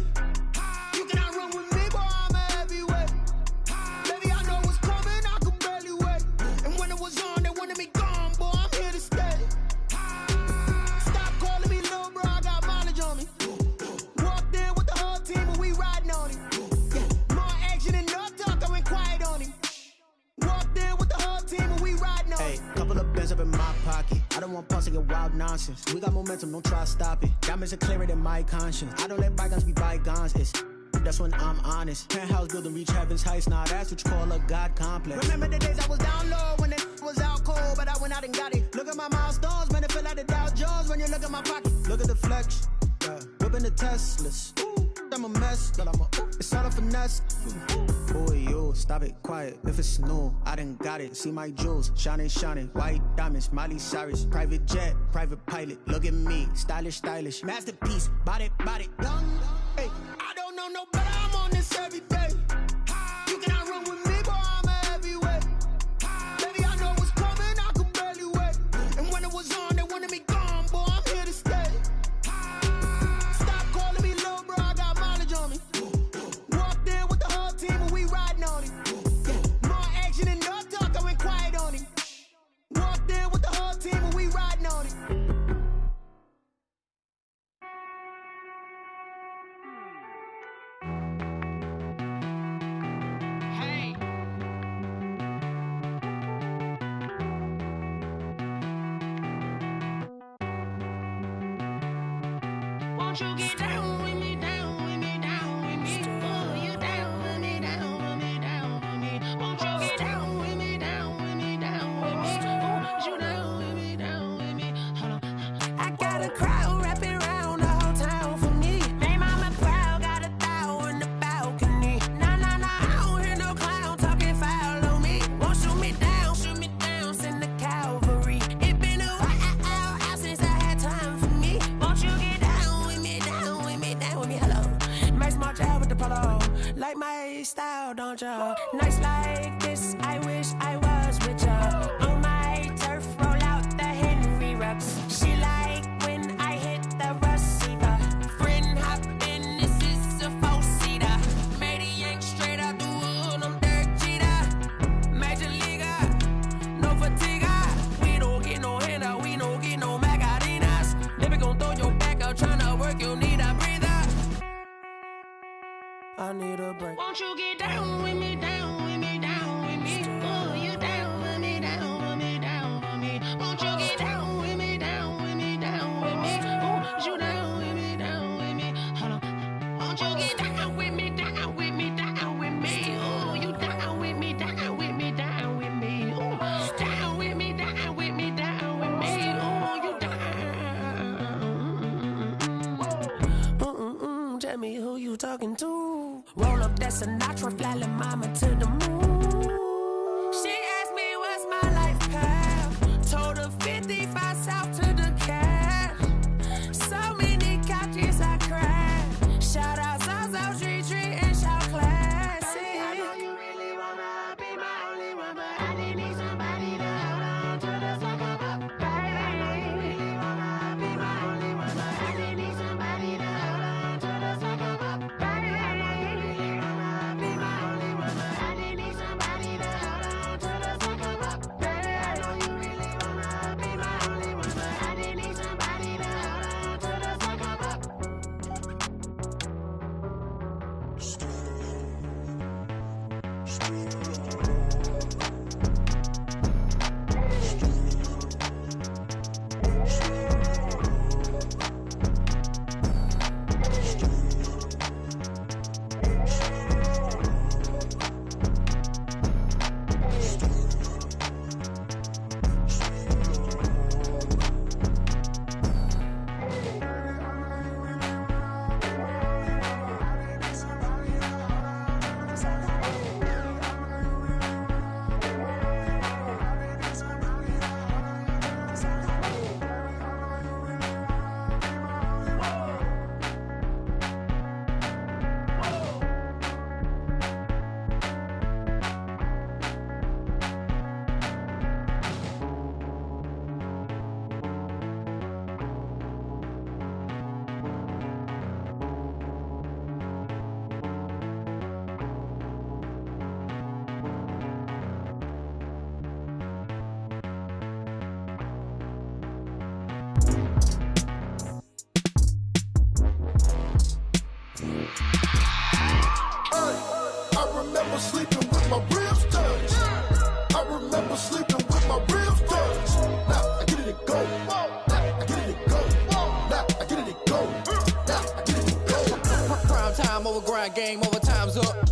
S9: You cannot run with me, boy, I'm a heavyweight. Baby, I know what's coming, I could barely wait. And when it was on, they wanted me gone, boy, I'm here to stay. Stop calling me little bro, I got mileage on me. Walked in with the whole team and we riding on it. Yeah, more action and no talk, I went quiet on him. Walked in with the whole team and we riding on it.
S12: Hey, couple of bands up in my pocket. I don't want pause to get wild nonsense. We got momentum, don't try to stop it. Diamonds are clearer than my conscience. I don't let bygones be bygones. That's when I'm honest. Penthouse building reach heaven's heights. Nah, that's what you call a God complex.
S9: Remember the days I was down low when it was out cold, but I went out and got it. Look at my milestones, man, it feel like the Dow Jones when you look at my pocket.
S12: Look at the flex, yeah. Whipping the Teslas. I'm a mess, but it's all a finesse. Boy, yo, stop it, quiet. If it's new, I done got it. See my jewels, shining. White diamonds, Miley Cyrus. Private jet, private pilot. Look at me, stylish. Masterpiece, body, done.
S9: Hey, I don't know no better, I'm on this every day. You cannot run with me, boy, I'm a heavyweight. Baby, I know what's coming, I could barely wait. And when it was on, they wanted me gone, boy, I'm here to stay. Stop calling me little bro, I got mileage on me. Walked in with the whole team and we riding on it. Yeah, more action and no talk, I went quiet on him. Walked in with the whole team Won't you get down with me, down with me, down with me? Oh, you down with me, down with me, down with me. Won't you get down with me, down with me, down with me? Oh, you down with me, down with me. Hold on. I got a crowd wrapping around the whole town for me. They mama proud, got a thou in the balcony. Nah, I don't hear no clown talking foul on me. Won't shoot me down, send the cavalry. It been a while since I had time for me. Won't you get down with me, down with me, down with me? Hello. Max March out with the polo. Like my style, don't ya? Nights like this, I wish I was with ya. On my turf, roll out the Henry Rux. She like when I hit the receiver. Friend hop in, this is a four-seater. Made a yank straight out the wood, I'm Derek Jeter. Major leaguer, no fatigue. We don't get no handout, we don't get no Macarinas. Never gon' throw your back out, tryna work, you need a breather. I need a break. Won't you get down with me, down with me, down with me? Oh, you down with me, down with me, down with me. Won't you get down with me, down with me, down with me? Oh, you down with me, down with me. Hold on. Won't you get down with me, down with me, down with me? Oh, you down with me, down with me, down with me. Oh, down with me, down with me, down with me. Oh, you down. Tell me who you talking to. Roll up that Sinatra, fly la mama to the moon. She asked me what's my life path. Told her 55 south to the cash. So many couches I cried. Shout out Zazo, Tree, and shout classic. I know you really wanna be my only one, but I didn't need somebody to hold on to the sucker up, baby. I know you really wanna be my only one, but I didn't need somebody to hold on to the sucker up, baby.
S13: Game over, time's up.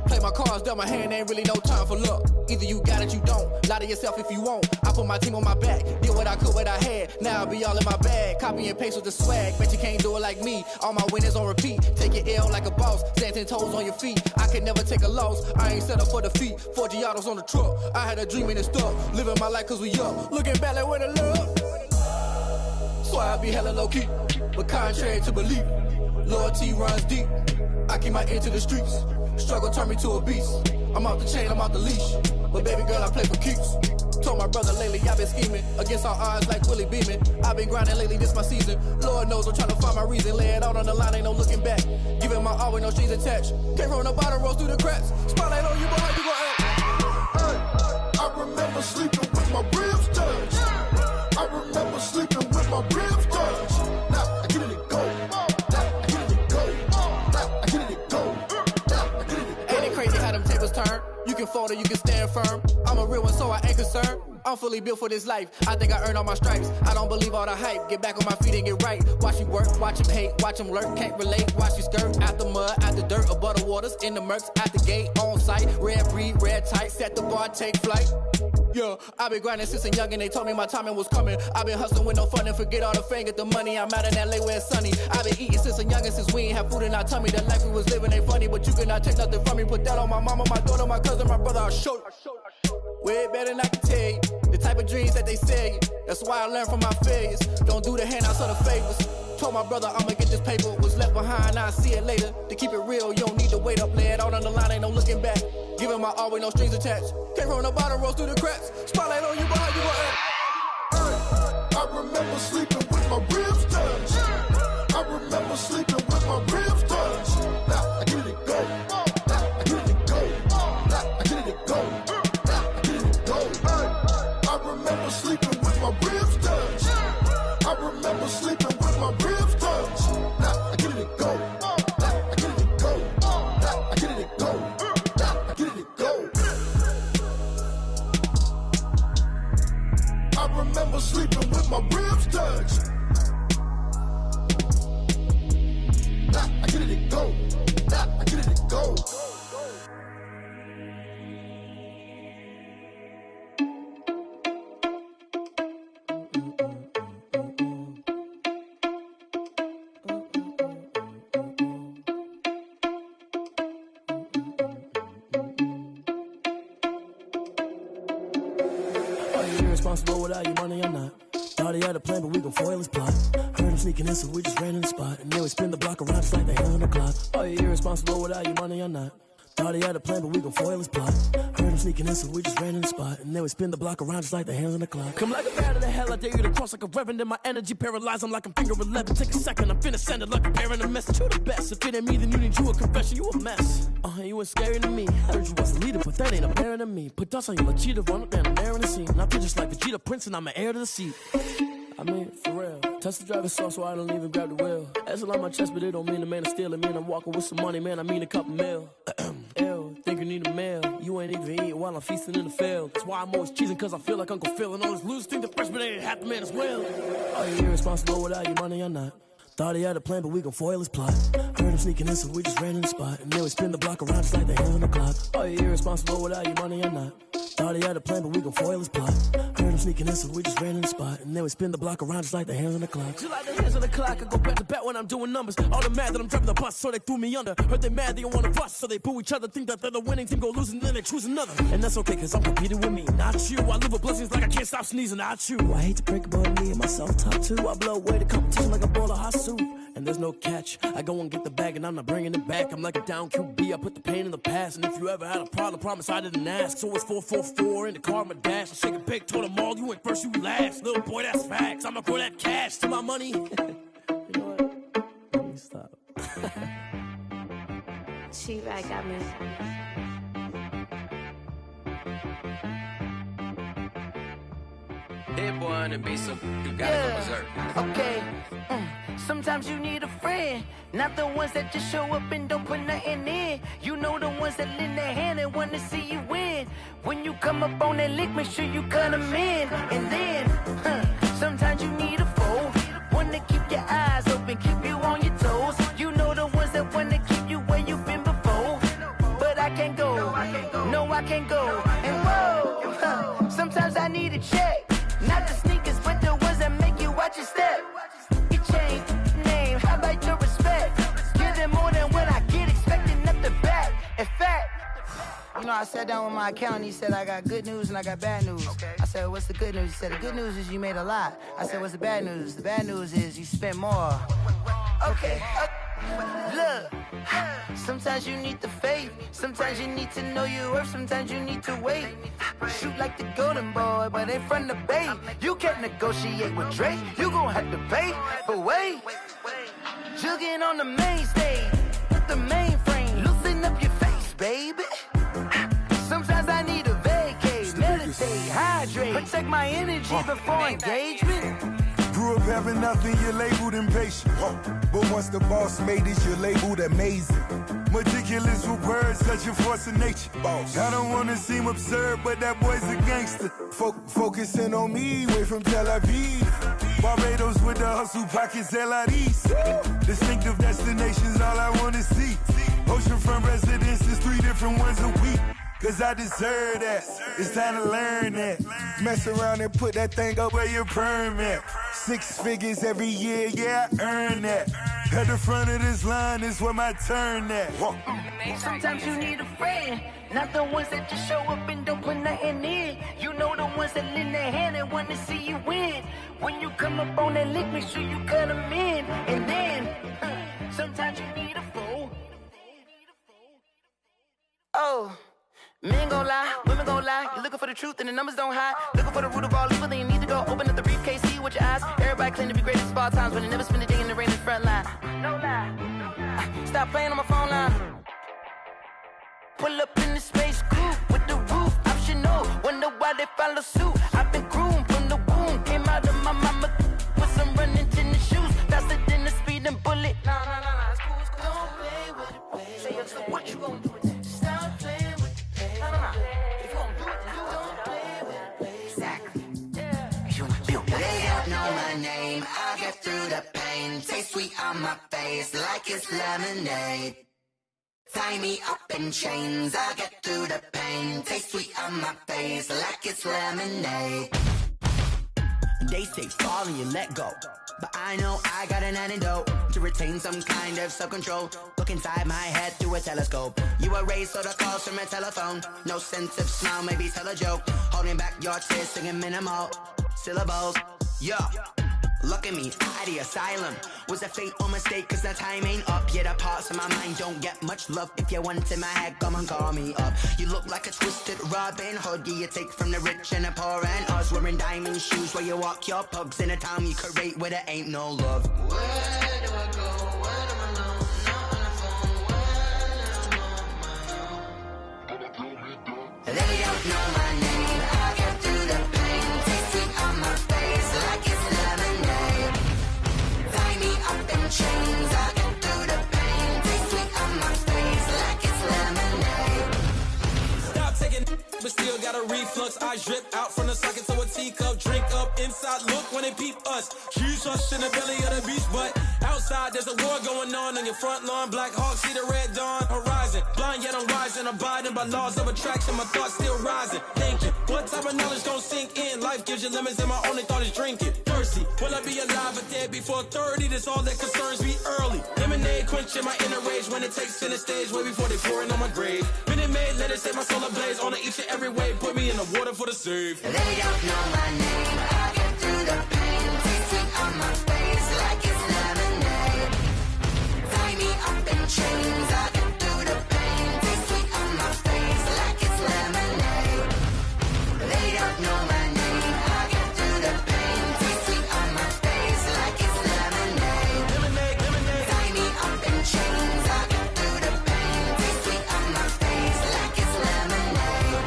S13: Play my cards, dealt my hand, ain't really no time for luck. Either you got it, you don't. Lie to yourself if you won't. I put my team on my back, did what I could, what I had. Now I'll be all in my bag. Copy and paste with the swag. Bet you can't do it like me. All my winners on repeat. Take your L like a boss. Stand 10 toes on your feet. I can never take a loss. I ain't set up for defeat. 4 Giottos on the truck. I had a dream and it's stuck. Living my life cause we up. Looking back like where the love. So I be hella low key. But contrary to belief, loyalty runs deep. I keep my ear to the streets. Struggle turned me to a beast. I'm off the chain, I'm off the leash. But baby girl, I play for keeps. Told my brother lately, I've been scheming. Against all odds like Willie Beeman. I've been grinding lately, this my season. Lord knows I'm trying to find my reason. Lay it out on the line, ain't no looking back. Giving my all with no strings attached. Came from the bottom, rose through the cracks. Spotlight on you, boy, how you gon' act?
S14: I remember sleeping with my ribs touched. I remember sleeping with my ribs touched. Now I get it and go. Now I get it and go. Now I get it and go. Now I get it and go.
S13: Ain't it crazy how them tables turn? You can fold or you can stand firm. I'm a real one, so I ain't concerned. I'm fully built for this life. I think I earned all my stripes. I don't believe all the hype. Get back on my feet and get right. Watch me work, watch him hate, watch him lurk. Can't relate, watch you skirt. Out the mud, out the dirt, above the waters, in the murks, at the gate, on site. Red breed, red tight, set the bar, take flight. Yeah, I been grinding since a young and they told me my timing was coming. I been hustling with no fun and forget all the fame, get the money. I'm out in LA where it's sunny. I been eating since a young and since we ain't have food in our tummy. The life we was living ain't funny, but you cannot take nothing from me. Put that on my mama, my daughter, my cousin, my brother, I'll show you. Way better than I can tell you. The type of dreams that they sell you. That's why I learned from my failures. Don't do the handouts or the favors. Told my brother I'ma get this paper. Was left behind, I'll see it later. To keep it real, you don't need to wait up. Lay it out on the line, ain't no looking back. Giving my all with no strings attached. Came from the bottom, rose through the cracks. Spotlight on you, but how you gonna act?
S14: I remember sleeping with my ribs touched. I remember sleeping with my ribs touched. Now I get it go. Now I get it go. Now I get it go. Now I get it go. I remember sleeping with my ribs touched. I remember sleeping with my ribs touched. Now I get it go. Now I get it go. Now I get it go. Now I get it go. I remember sleeping with my ribs touched. Now I get it go. Now I get it go.
S15: Irresponsible without your money or not. Thought he had a plan, but we gon' foil his plot. Heard him sneaking in, so we just ran in the spot. And then we spin the block around just like the hell on the clock. Are you irresponsible without your money or not? Thought he had a plan, but we gon' foil his plot. Heard him sneaking in, so we just ran in the spot. And then we spin the block around just like the hands on the clock. Come like a bat of the hell, I dare you to cross like a reverend. In my energy paralyzed, I'm like I'm finger 11. Take a second, I'm finna send it like a bearing a message to the best. If it ain't me, then you need you a confession, you a mess. You ain't scary to me. Heard you was a leader, but that ain't apparent to me. Put dust on you, Cheetah, run up down the air in the scene. I feel just like Vegeta Prince, and I'm an heir to the seat. I mean, for real. Touch the driver's sauce, so I don't even grab the wheel. That's on my chest, but it don't mean the man is stealing. Man, I'm walking with some money, man, I mean a couple mil. Ew, think you need a meal. You ain't even eating while I'm feasting in the field. That's why I'm always cheesing, cause I feel like Uncle Phil. And all those losers think the freshman ain't half the man as well. Are you irresponsible without your money or not? Thought he had a plan, but we gon' foil his plot. Heard him sneaking in, so we just ran in the spot. And then we spin the block around just like the hands on the clock. Are you irresponsible without your money or not? Thought he had a plan, but we gon' foil his plot. Heard him sneaking in, so we just ran in the spot. And then we spin the block around just like the hands on the clock. Just like the hands on the clock, I go back to back when I'm doing numbers. All the mad that I'm driving the bus, so they threw me under. Heard they mad, they don't wanna bust, so they boo each other. Think that they're the winning team, go losing, then they choose another. And that's okay, cause I'm competing with me, not you. I live with blessings like I can't stop sneezing, not you. I hate to break it, but me and myself top two. I blow away the competition like a bowl of hot soup. And there's no catch. I go and get the bag and I'm not bringing it back. I'm like a down QB, I put the pain in the past. And if you ever had a problem, promise I didn't ask. So it's 444 in the car, my dash. I shake a big, told them all, you ain't first, you last. Little boy, that's facts. I'ma throw that cash to my money. You know what? Let me stop.
S11: She-Rag got me.
S10: Hit boy on the beat, so you gotta go berserk.
S16: Okay. Sometimes you need a friend, not the ones that just show up and don't put nothing in. You know the ones that lend their hand and want to see you win. When you come up on that lick, make sure you cut them in. And then, sometimes you need a foe, one to keep your eyes open, keep you on your toes. You know the ones that want to keep you where you've been before. But I can't go, no I can't go. And whoa, sometimes I need a check. Not the sneakers, but the ones that make you watch your step. You change name, how about your respect? Give them more than what I get, expecting nothing back. In fact, you know, I sat down with my accountant, he said, I got good news and I got bad news. I said, what's the good news? He said, the good news is you made a lot. I said, what's the bad news? The bad news is you spent more. Okay. Look, sometimes you need the faith, sometimes you need to know your worth, sometimes you need to wait. Shoot like the golden boy, but ain't from the bay. You can't negotiate with Drake, you gon' have to pay. But wait, jugging on the main stage, with the mainframe, loosen up your face, baby. Sometimes I need a vacate, meditate, hydrate, protect my energy before engagement.
S17: Grew up having nothing, you're labeled impatient. But once the boss made it, you're labeled amazing. Meticulous with words, such a force of nature. I don't wanna seem absurd, but that boy's a gangster. Focusing on me, way from Tel Aviv. Barbados with the hustle pockets, LIDs. Distinctive destinations, all I wanna see. Oceanfront residences, 3 different ones a week. Cause I deserve that, it's time to learn that. Mess around and put that thing up where your permit. 6 figures every year, yeah, I earn that. At the front of this line is where my turn at.
S16: Sometimes you need a friend, not the ones that just show up and don't put nothing in. You know the ones that lend their hand and want to see you win. When you come up on that lick, make sure you cut them in. And then, sometimes you need a fool. Oh. Men gon' lie, women gon' lie. You're looking for the truth and the numbers don't hide. Looking for the root of all evil, then you need to go open up the briefcase, see with your eyes. Everybody claim to be great at small times, but they never spend a day in the rain in the front line. No lie, no lie. Stop playing on my phone line. Pull up in the space coupe with the roof optional. Wonder why they follow suit. I've been groomed from the womb. Came out of my mama with some running tennis shoes. Faster than the speeding bullet. Nah, it's cool, it's cool. Don't play with it, baby. Say so what you gon' do? Stop playing.
S18: They don't know my name, I'll get through the pain. Taste sweet on my face like it's lemonade. Tie me up in chains, I'll get through the pain. Taste sweet on my face like it's lemonade.
S12: They say fall and you let go, but I know I got an antidote to retain some kind of self-control. Look inside my head through a telescope. You erase all the calls from a telephone. No sense of smile, maybe tell a joke. Holding back your tears, singing minimal syllables. Yeah, look at me, at the asylum. Was a fate or mistake, cause the time ain't up. Yeah, the parts of my mind don't get much love. If you want in my head, come and call me up. You look like a twisted Robin Hood. Yeah, you take from the rich and the poor and us. Wearing diamond shoes where you walk your pugs in a town you create where there ain't no love.
S18: Where do I go? When am I alone? Not on the phone. When I'm on my own.
S12: They don't know my name, I'll get through the pain. Taste sweet on my face like it's lemonade. Tie me up in chains, I'll get through the pain. Taste sweet on my face like it's lemonade.
S13: Stop taking but still got a reflux. I drip out from the socket to a teacup. Drink up inside, look when they peep us. Choose us in the belly of the beast, but outside there's a war going on your front lawn. Black Hawk, see the red dawn horizon. Blind yet I'm rising, abiding by laws of attraction. My thoughts still rising, thinking what type of knowledge don't sink in. Life gives you limits and my only thought is drinking. Thirsty, will I be alive or dead before 30? That's all that concerns me early. Lemonade quenching my inner rage when it takes center stage way before they pour it on my grave. Minute Maid, let it set my soul ablaze on each and every way. Put me in the water for the save.
S12: They don't know my name, I'll get through the pain. Taste sweet on my face like it's lemonade. Tie me up in chains, I'll get through the pain. Taste sweet on my face like it's lemonade. They don't know my name, I'll get through the pain. Taste sweet on my face like it's lemonade. Tie me up in chains, I'll get through the pain. Taste sweet on my face like it's lemonade.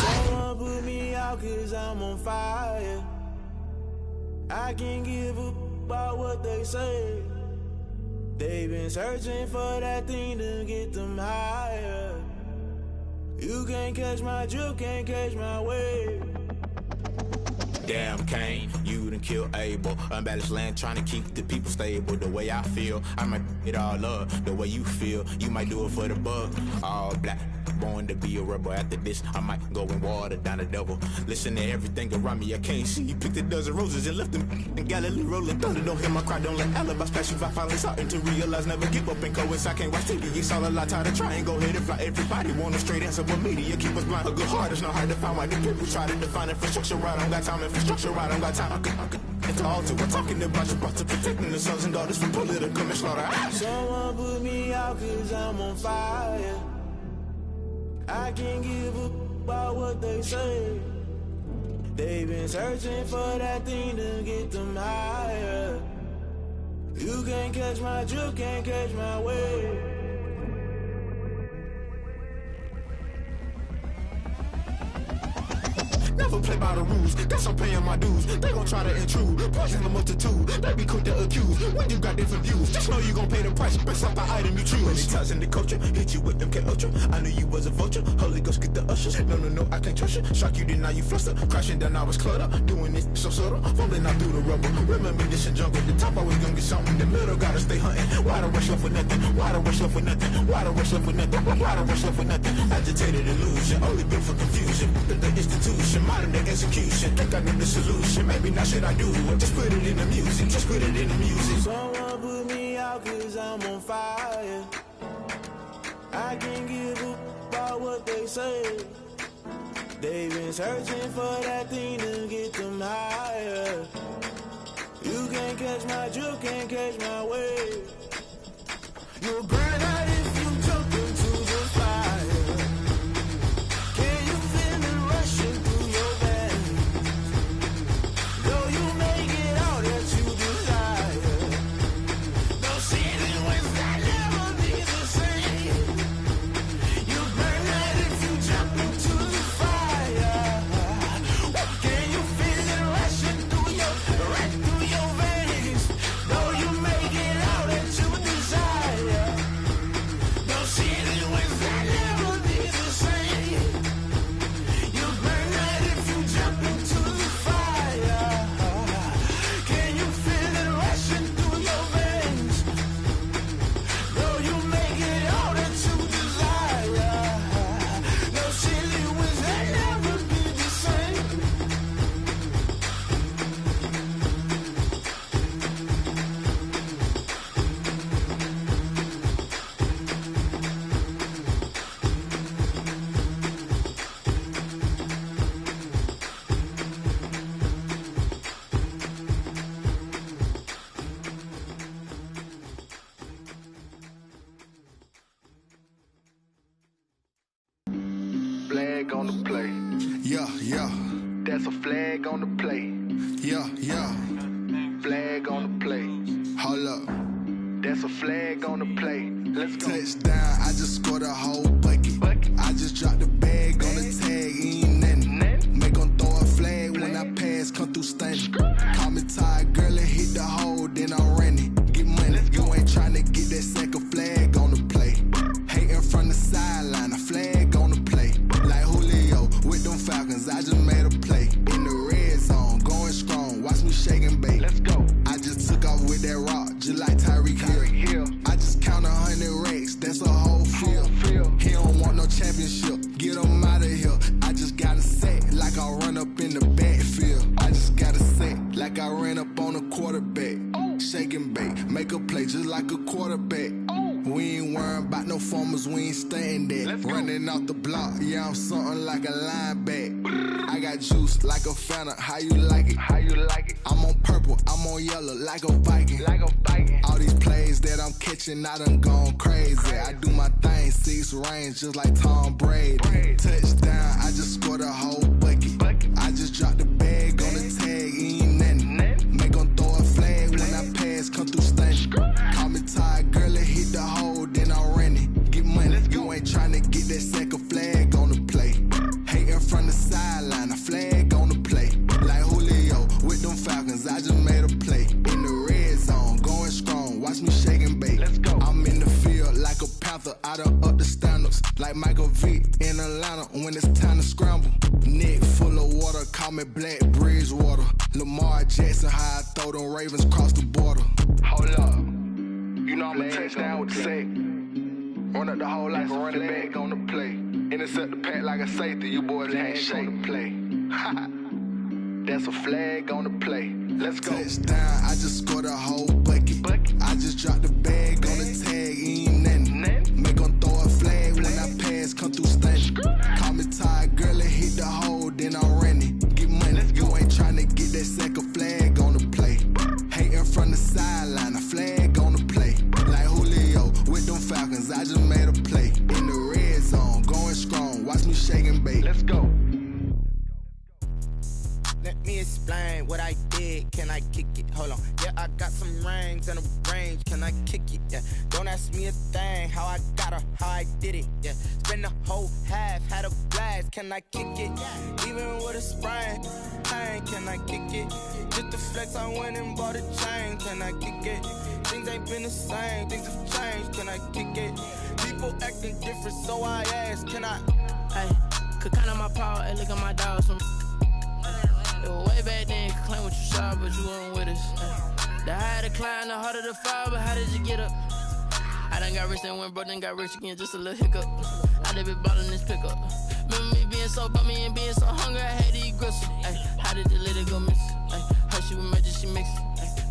S9: Someone put me out 'cause I'm on fire. I can't give a about what they say. They've been searching for that thing to get them higher. You can't catch my drift, can't catch my wave.
S19: Damn, Kane, you done killed Abel. Unbalanced land, trying to keep the people stable. The way I feel, I might it all up. The way you feel, you might do it for the buck. All black, born to be a rebel. After this, I might go and water down the devil. Listen to everything around me, I can't see. You picked a dozen roses and left them in Galilee rolling thunder. Don't hear my cry, don't let alibis pass you by. Finally starting to realize, never give up and coincide. Can't watch TV, it's all a lot. Tired of trying, go ahead and fly. Everybody want a straight answer, but media keep us blind. A good heart is not hard to find. Why the people try to define infrastructure right? I don't got time, infrastructure right, I don't got time. I could it's all to we're talking about you, about to protecting the sons and daughters from political manslaughter.
S9: Someone put me out cause I'm on fire. I can't give a about what they say. They've been searching for that thing to get them higher. You can't catch my drift, can't catch my wave.
S19: Never play by the rules, that's I'm paying my dues. They gon' try to intrude, poison the multitude. They be quick to accuse when you got different views. Just know you gon' pay the price based off the item you choose. Many times in the culture, hit you with them K-Ultra. I knew you was a vulture, Holy Ghost get the ushers. No, I can't trust you. Shock you, then now you fluster. Crashing down, I was cluttered. Doing this so subtle, falling out through the rubble. Remember this in jungle, the top I was gonna get something. The middle gotta stay hunting. Why the rush left for nothing? Why the rush left for nothing? Why the rush left for nothing? Why the rush left for nothing? Agitated illusion, only built for confusion. The institution, modern day execution. Think I know the solution. Maybe not should I do it? Just put it in the music. Just put it in the music.
S9: Someone put me out cause I'm on fire. I can't give a about what they say. They've been searching for that thing to get them higher. You can't catch my drift, can't catch my wave. You'll burn out if you jump into the fire. Can you feel it rushing through your veins? Though you may get all that you desire. No ceiling when that never be the same. You burn out if you jump into the fire. Can you feel it rushing through your veins? Though you may get all that you desire. No ceiling when that never be the same. You burn out if you jump into the fire. Can you feel it rushing through your veins? Though you may get all that you desire. No ceiling when that never be the same.
S17: Flag on the play. Yeah. That's a flag on the play. Yeah. Flag on the play. Hold up. That's a flag on the play. Let's go. Touchdown, I just scored a whole bucket. I just dropped the bag on the tag, ain't nothing. Make 'em throw a flag when I pass, come through stunning. Call me tired, girl, and hit the hole, then I'm running. Get money, you ain't tryna get that second flag on the play. Hating from the sideline, a flag on the play. Like Julio with them Falcons, I just made a play. In the red zone, going strong, watch me shake and bake. Let's go. I just took off with that rock, just like Tyreek Hill. I just count 100 racks, that's a whole field. He don't want no championship, get him out of here. I just gotta set like I run up in the backfield. I just gotta set like I ran up on a quarterback. Shake and bake, make a play just like a quarterback. We ain't worrying about no formers, we ain't staying there. Running off the block, yeah, I'm something like a linebacker. I got juice like a Fanta, how you like it? I'm on purple, I'm on yellow like a Viking. All these plays that I'm catching, I done gone crazy. I do my thing, 6 range just like Tom Brady. Touchdown, I just scored a whole bucket. I just dropped the bag on the tag, ain't nothing. Make 'em throw a flag when I pass, come through stunning. Call me tired, girl, and hit the hole, then I'm running. Get money, you ain't tryna get that second flag on the play. Hating from the sideline, a flag on the play. Like Julio with them Falcons, I just made a play. In the red zone, going strong, watch me shake and bake. I'm in the field like a panther, I done up the standards. Like Michael Vick in Atlanta when it's time to scramble. Neck full of water, call me Black Bridgewater. Lamar Jackson, how I throw them Ravens across the border. Hold up, you know I'm a touchdown with the sack. Run up the whole like a running back on the play. Intercept the pack like a safety, you boys can't shake. Play. That's a flag on the play. Let's go. Touchdown, I just scored a whole bucket. I just dropped the bag on the tag, ain't nothing. Make 'em throw a flag when I pass, come through stunning. Call me tired, girl, and hit the hole, then I'm running. Get money, you ain't tryna get that second flag on the play. Hating from the sideline, a flag on the play. Like Julio with them Falcons, I just made a play. In the red zone, going strong, watch me shake and bake. Let's go.
S7: Let me explain what I did. Can I kick it? Hold on. Yeah, I got some rings and a range. Can I kick it? Yeah. Don't ask me a thing. How I got her, how I did it. Yeah. Spend the whole half, had a blast. Can I kick it? Even with a sprain. Pain, can I kick it? Just the flex, I went and bought a chain. Can I kick it? Things ain't been the same. Things have changed. Can I kick it? People acting different, so I ask. Can I?
S20: Hey, could count on my power. Hey, look at my dogs from. It was way back then, could claim what you saw, but you weren't with us. The higher the climb, the harder the fall, but how did you get up? I done got rich and went broke, then got rich again, just a little hiccup. I done been ballin' this pickup. Remember me being so bummy and being so hungry, I had to eat gristle. Ay, how did the lady go miss? Ay, her she was magic, she mixed.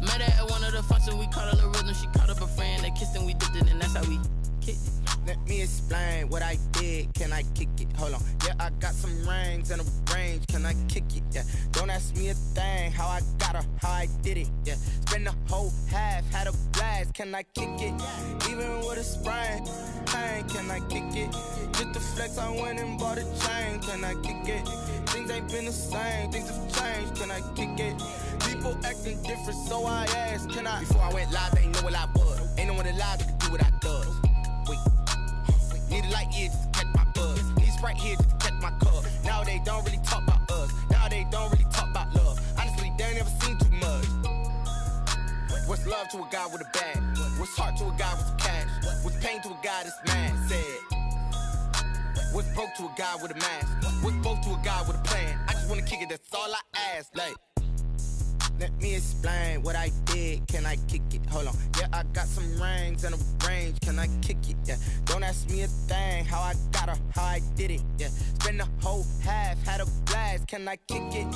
S20: Met her at one of the functions, we caught a little rhythm, she caught up a friend, they kissed and we dipped it, and that's how we kicked it.
S7: Let me explain what I did. Can I kick it? Hold on. Yeah, I got some rings and a range. Can I kick it? Yeah. Don't ask me a thing. How I got her, how I did it. Yeah. Spend the whole half, had a blast. Can I kick it? Even with a sprain. Pain, can I kick it? Just the flex, I went and bought a chain. Can I kick it? Things ain't been the same. Things have changed. Can I kick it? People acting different, so I asked. Can I? Before I went live, they ain't know what I was. Ain't no one alive that could do what I does. Need a light here just to catch my buzz. Need Sprite here just to catch my cup. Now they don't really talk about us. Now they don't really talk about love. Honestly, they ain't never seen too much. What's love to a guy with a bag? What's heart to a guy with some cash? What's pain to a guy that's mad? Said. What's broke to a guy with a mask? What's both to a guy with a plan? I just wanna kick it, that's all I ask. Like, let me explain what I did. Can I kick it? Hold on. Yeah, I got some rings and a range. Can I kick it? Yeah. Don't ask me a thing. How I got her, how I did it. Yeah. Spend the whole half, had a blast. Can I kick it?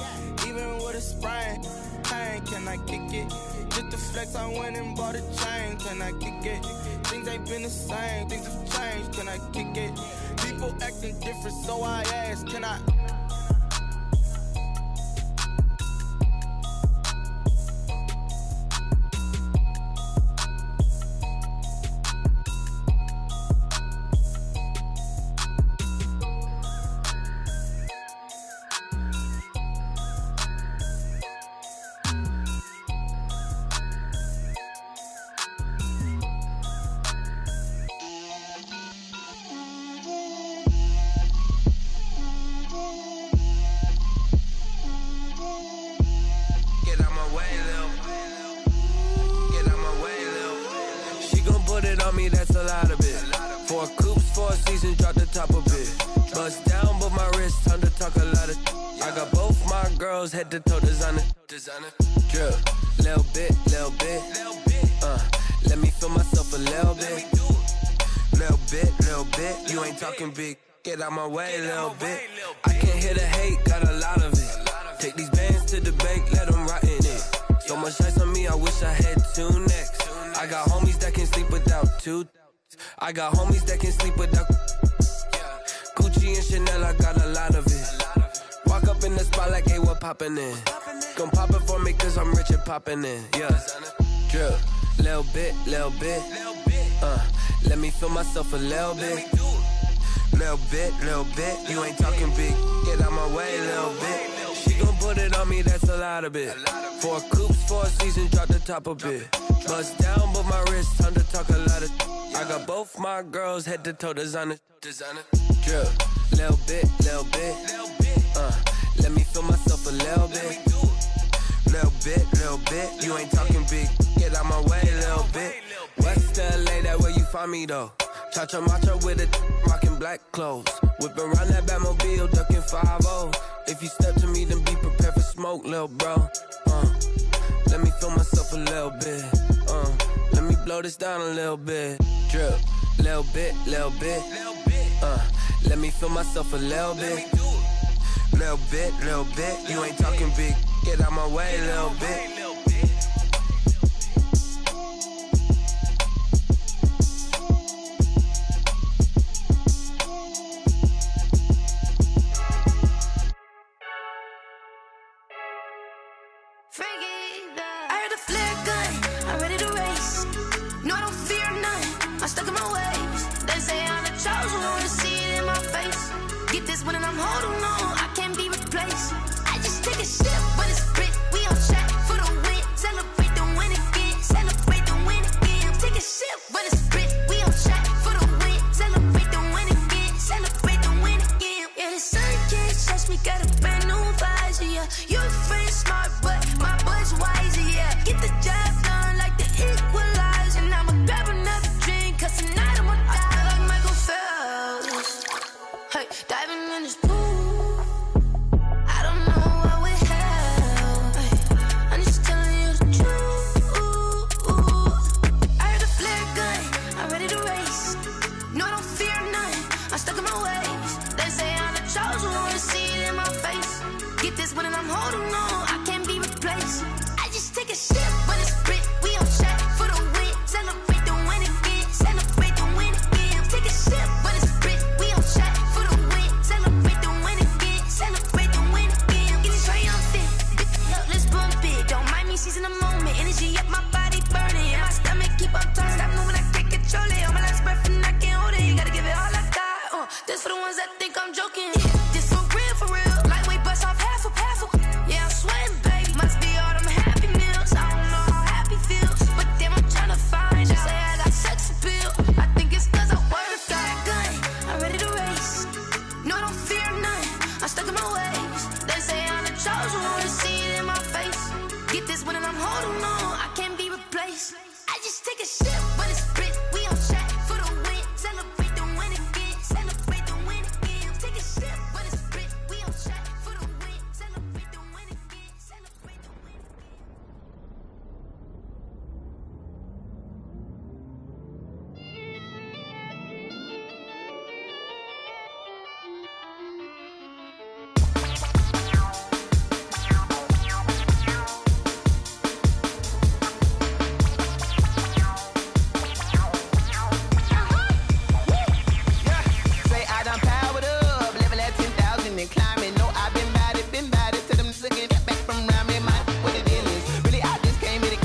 S7: Even with a sprain. Pain, can I kick it? Just the flex, I went and bought a chain. Can I kick it? Things ain't been the same. Things have changed. Can I kick it? People acting different, so I ask. Can I?
S21: That's a lot of it. 4 coops, 4 seasons, drop the top of it. Bust down, but my wrist, time to talk a lot of. I got both my girls head to toe designer. Drip, little bit. Let me feel myself a little bit. Little bit. You ain't talking big. Get out my way, little bit. I can't hear the hate, got a lot of it. Take these bands to the bank, let them rot in it. So much ice on me, I wish I had 2 necks. I got homies that can sleep without 2. I got homies that can sleep without Gucci and Chanel, I got a lot of it. Walk up in the spot like, hey, what poppin' in? Gon' pop it for me cause I'm rich and poppin' in. Yeah, drip, little bit. Let me feel myself a little bit. Little bit. You ain't talking big. Get out my way, little bit. She gon' put it on me, that's a lot of it. 4 coops, 4 seasons, drop the top a bit. Bust down, but my wrist, time to talk a lot of. I got both my girls head to toe designer. Drip, little bit. Let me feel myself a little bit. Little bit. You ain't talking big. Get out my way, little bit. West LA, that where you find me though. Cha-cha matcha with it, rockin' black clothes. Whip around that Batmobile, ducking 5-0. If you step to me, then be prepared for smoke, lil' bro. Let me feel myself a little bit. Let me blow this down a little bit. Drip, little bit. Let me feel myself a little bit. Little bit. You ain't talking big. Get out my way, little bit.
S4: I heard a flare gun, I'm ready to race. No, I don't fear none, I'm stuck in my ways. They say I'm the chosen one, to see it in my face. Get this one and I'm holding on, I can't be replaced. I just take a sip, but it's split, we on track for the win. Celebrate the win again, celebrate the win again. Take a sip, but it's split, we on track for the win. Celebrate the win again, celebrate the win again. Yeah, the sun can't touch me, got a brand new visor, yeah. Your friend smart, but my boy's wiser, yeah. Get the job done like the equalizer. And I'ma grab another drink, cause tonight I'ma die like Michael Phelps. Hey, diving in this pool, I don't know what we have. Hey, I'm just telling you the truth. I heard a flare gun, I'm ready to race. No, I don't fear none, I'm stuck in my ways. They say I'm the chosen one, to see it in my face. Get this one and I'm holding on, I can't be replaced. I just take a sip, but it's split, we on track for the win. Celebrate the win again, celebrate the win again. Take a sip, but it's split, we on track for the win. Celebrate the win again, celebrate the win again. Get it triumphant, let's bump it. Don't mind me seizing the moment, energy up my body burning. And my stomach keep on turning, stop moving, I can't control it. On my last breath and I can't hold it, you gotta give it all I got. This for the ones that think I'm joking. This for real, lightweight bust off half a. Yeah, I'm sweating, baby. Must be all them happy meals. I don't know how happy feels, but damn, I'm tryna find out. Say I got sex appeal. I think it's cause I work. Got a gun, I'm ready to race. No, I don't fear none, I'm stuck in my ways. They say I'm the chosen one, to see it in my face. Get this one and I'm holding on, I can't be replaced. I just take a sip, but it's split, we on track for the win. Celebrate the win again, celebrate the win again. Take a sip, but it's split, we on track for the win. Celebrate the win again, celebrate the win again.
S22: Say I done powered up, level at 10,000 and climbing. No, I've been bad it. Tell them to get that back from around me. My what the deal is, really I just came in it.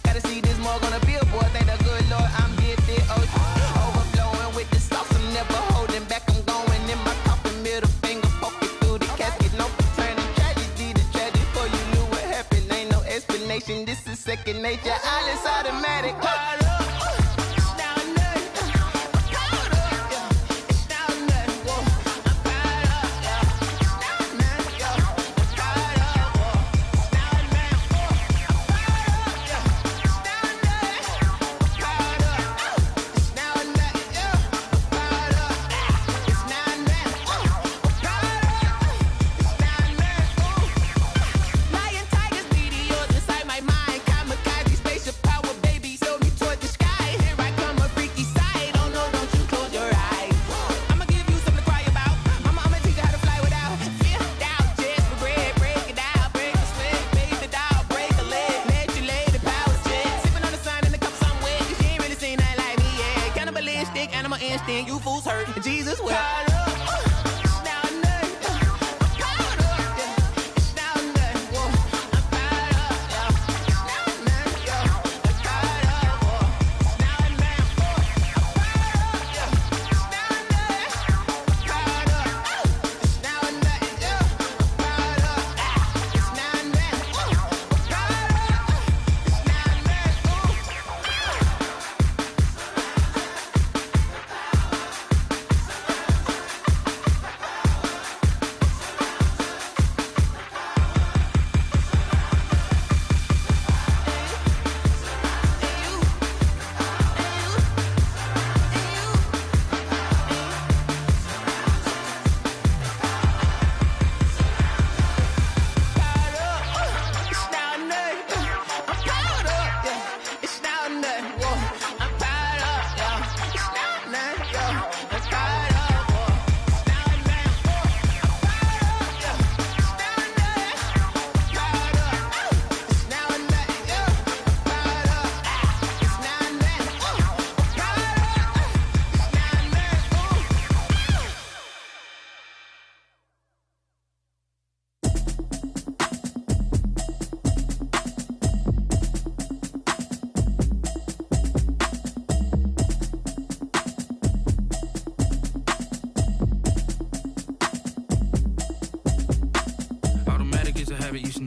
S22: Gotta see this more on a billboard. Thank the good Lord I'm gifted. Overflowing with the sauce, I'm never holding back. I'm going in my coffin, middle finger poking through the casket. No turning tragedy to tragedy. Before you knew what happened, ain't no explanation. This is second nature. All is automatic. Caught up. Lion, tigers, meteors inside my mind. Kamikaze, spaceship power, baby. Sold me toward the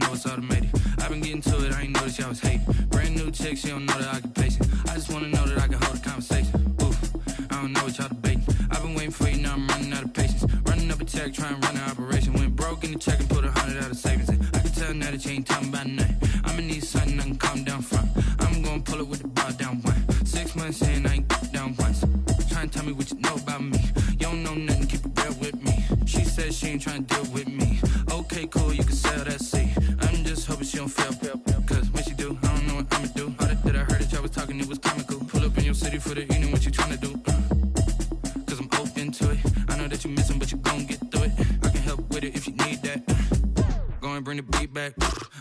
S1: know it's automated. I've been getting to it, I ain't noticed y'all was hating. Brand new chick, she don't know the occupation. I just wanna know that I can hold a conversation. Oof, I don't know what y'all debating. I've been waiting for you, now I'm running out of patience. Running up a check, trying to run an operation. Went broke in the check and put 100 out of savings in. I can tell now that you ain't talking about nothing. I'ma need something I can calm down from. I'm gonna pull it with the bar down one. 6 months in, I ain't down once. Trying to tell me what you know about me. You don't know nothing, keep it real with me. She said she ain't trying to deal with me. Okay, cool, you can sell that seat. I'm just hoping she don't fail. Cause when she do, I don't know what I'ma do. All that I heard that y'all was talking, it was comical. Pull up in your city for the evening, what you trying to do? Cause I'm open to it. I know that you missing, but you gon' get through it. I can help with it if you need that. Go and bring the beat back.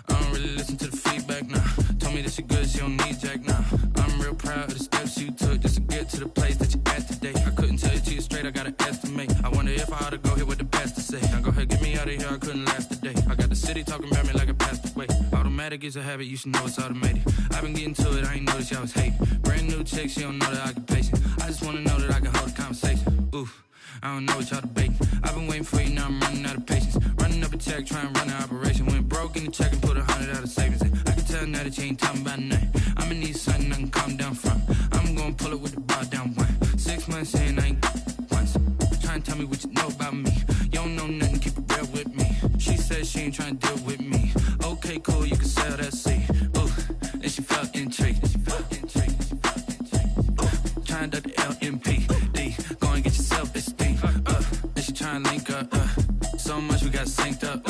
S1: I don't really listen to the feedback, nah. Told me that she good, she don't need jack, nah. I'm real proud of the steps you took just to get to the place that you at today. I couldn't tell you to you straight, I gotta estimate. I wonder if I ought to go here with the pastor say. Now go ahead, get me out of here, I couldn't last a day. I got the city talking about me like I passed away. Automatic is a habit, you should know it's automated. I've been getting to it, I ain't noticed y'all was hating. Brand new chick, she don't know the occupation. I just wanna know that I can hold a conversation. Oof, I don't know what y'all debating. I've been waiting for you, now I'm running out of patience. Running up a check, trying to run an operation. Went broke in the check and put 100 out of savings in. I can tell now that you ain't talking about nothing. I'ma need something I can calm down from. I'm gonna pull it with the bar down one. 6 months in, I ain't once. Trying to tell me what you know about me. You don't know nothing, keep it real with me. She said she ain't trying to deal with me. Okay, cool, you can sell that seat. Ooh, and she felt intrigued. Trying to the LMPD. Go and get your self-esteem. And she trying to link up. So much we got synced up.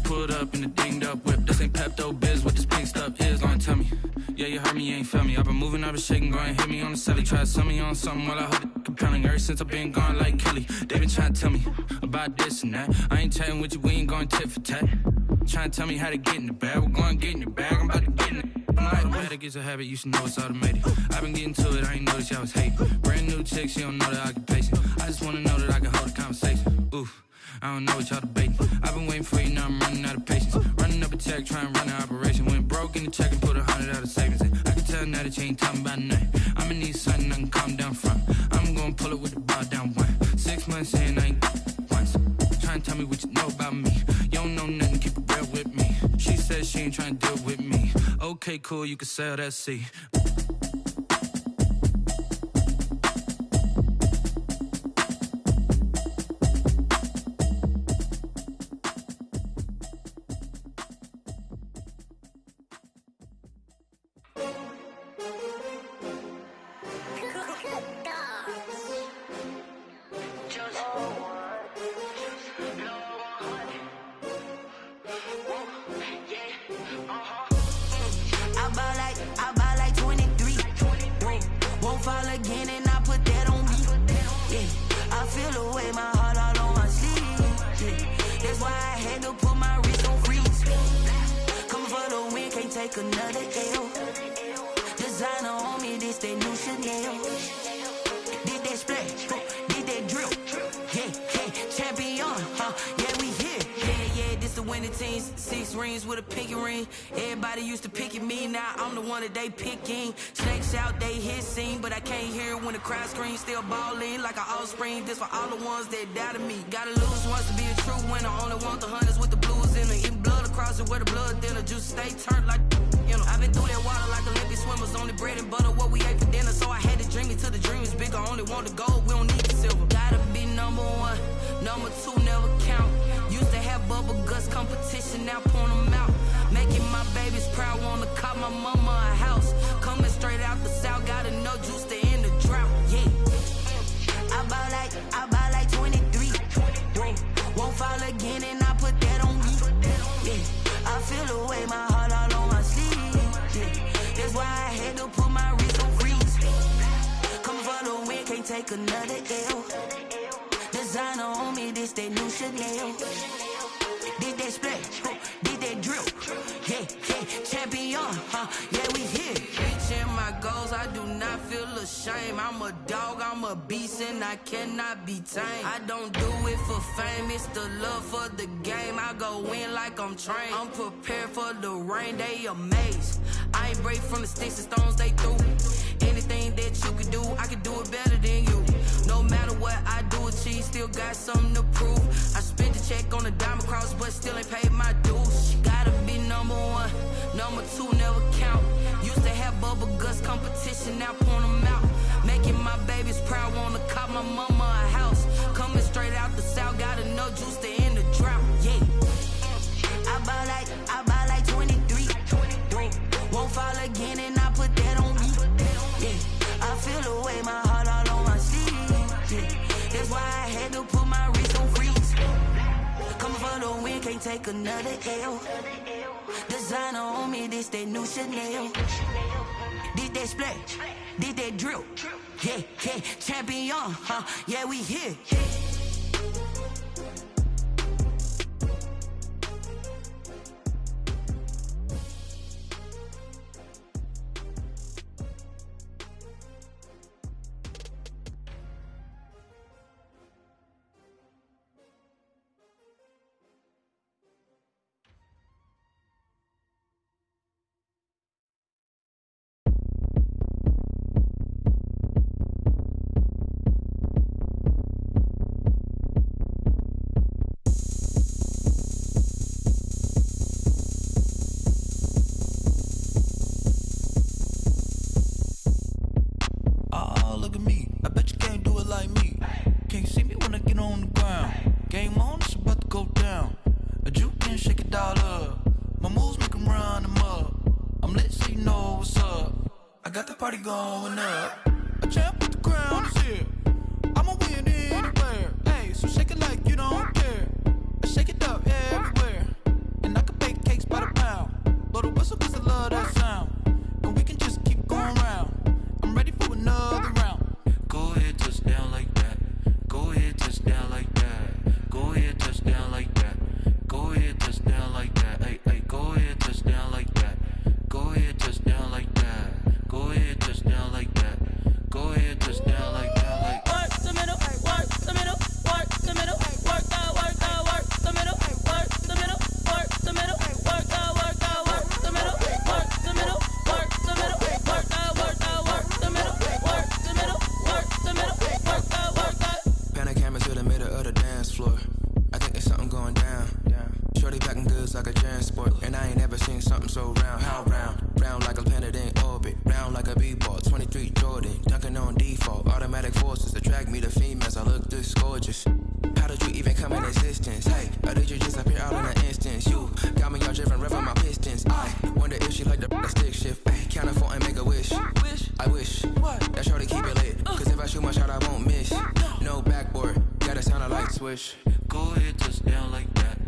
S1: Pulled up in the dinged up whip. This ain't Pepto-Biz, what this pink stuff is. Gonna tell me. Yeah, you heard me, you ain't felt me. I've been moving, I've been shaking, go and hit me on the celly. Try to sell me on something while I hold it compelling. Ever since I've been gone like Kelly, they been trying to tell me about this and that. I ain't chatting with you, we ain't going tit for tat. Trying to tell me how to get in the bag. We're going to get in the bag, I'm about to get in it. Automatic is a habit, you should know it's automated. I've been getting to it, I ain't noticed y'all was hating. Brand new chick, she don't know the occupation. I just wanna know that I can hold a conversation. Oof, I don't know what y'all debating. I've been waiting for you, now I'm running out of patience. Running up a check, trying to run an operation. Went broke in the check and put 100 out of savings in. I can tell now that you ain't talking about nothing. I'ma need something I can calm down from. I'm gonna pull it with the bar down one. 6 months in, I ain't once. Trying to tell me what you know about me. You don't know nothing, keep it real with me. She said she ain't trying to deal with me. Okay, cool, you can sell that seat.
S5: They picking snakes out, they hissing, but I can't hear when the crowd screams. Still balling like an offspring. This for all the ones that doubted me. Gotta lose once to be a true winner. Only want the hunters with the blues in it. Eating blood across it where the blood thinner. Juice stay turned like you know. I've been through that water like Olympic swimmers. Only bread and butter what we ate for dinner. So I had to dream it till the dream is bigger. Only want the gold, we don't need the silver. Gotta be number one, number two never count. Used to have bubble guts competition, now point them out. Making my babies proud, wanna call my mama a house. Coming straight out the south, gotta know juice to end the drought, yeah. I buy like 23. Won't fall again and I put that on me, yeah. I feel the way, my heart all on my sleeve, yeah. That's why I had to put my wrist on freeze. Come for the win, can't take another L. Designer on me, this that new Chanel. Did that splash, did that drill, yeah, champion, yeah, we here. Reaching my goals, I do not feel ashamed. I'm a dog, I'm a beast, and I cannot be tamed. I don't do it for fame, it's the love for the game. I go in like I'm trained. I'm prepared for the rain, they amazed. I ain't break from the sticks and stones they threw. Anything that you can do, I can do it better than you. No matter what I do, achieve, still got something to prove. I spent the check on a diamond cross, but still ain't paid my dues. Gotta be
S2: number two never count. Used to have bubble guts competition, now point them out. Making my babies proud, wanna cop my mama a house. Coming straight out the south, got enough juice to end the drought. Yeah. I buy like 23. Won't fall again and I put that on me. Yeah. I feel the way, my heart all on my sleeve. Yeah. That's why I had to put my wrist on freeze. Coming for the win, can't take another L. Designer on me, this that new Chanel. This that splash, this that drill. Yeah, yeah, champion, huh? Yeah, we here.
S3: Party going up. A champ with the crown is here. I'ma win anywhere. Hey, so shake it like you don't care. Shake it up everywhere. And I can bake cakes by the pound. Blow the whistle cause I love that sound. And we can just keep going round. I'm ready for another round.
S1: Go ahead, touch down like that. Go ahead, touch down like that. Go ahead, touch down like that. Go ahead, touch down like that. Hey, hey, go ahead, touch down like that. Go ahead, touch down like that. Go ahead, touch down like that. Go ahead, touch down like that. Like
S2: work the middle, work the middle, work the middle, work the middle, work the middle, work the middle, work the middle, work the middle, work the middle, work the middle, work the middle, work the middle, work the middle, work the.
S10: Pan a camera to the middle of the dance floor. I think there's something going down. Shorty packing goods like a transport, and I ain't never seen something so round. How round? Round like a planet in orbit, round like a b-ball. 23 Jordan, dunking on default. Automatic forces attract me to females. I look this gorgeous. How did you even come in existence? Hey, or did you just appear out in an instance? You got me all driven, revving my pistons. I wonder if she like the stick shift. Hey, count it 4 and make a wish. I wish that shorty keep it lit. Cause if I shoot my shot, I won't miss. No backboard, gotta sound a light switch.
S1: Go ahead, touch down like that.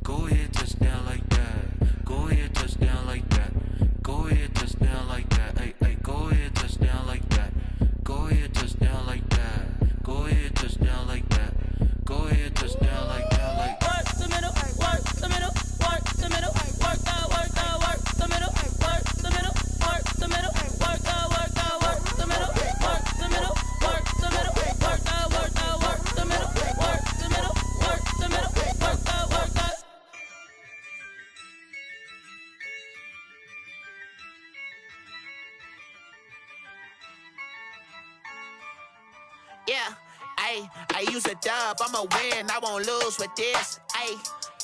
S1: Go ahead, touch down like that. Go ahead, touch down like that. Go ahead, touch down like that. Hey, hey, go ahead, touch down like that. Go ahead, touch down like that. Go ahead, touch down like that. Go ahead, touch down like that. Like
S2: work the middle, work the middle, work the middle, work the middle, work the middle, work the middle, work the middle, work the middle, work the middle, work the middle, work the middle, work the middle, work the middle, work the middle, work the.
S7: Yeah, I use a dub, I'ma win, I won't lose with this.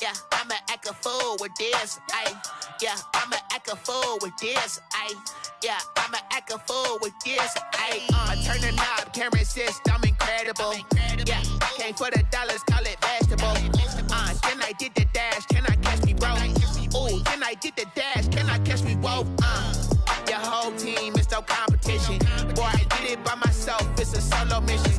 S7: Yeah, I'ma act a fool with this. Yeah, I'ma act a fool with this. Yeah, I'ma act a fool with this. I turn the knob, can't resist, I'm incredible. Yeah, came for the dollars, call it vegetable. Then I did the dash, can I catch me, bro? Ooh, then I did the dash, can I catch me, whoa? Your whole team is no competition. Boy, I did it by myself, it's a solo mission.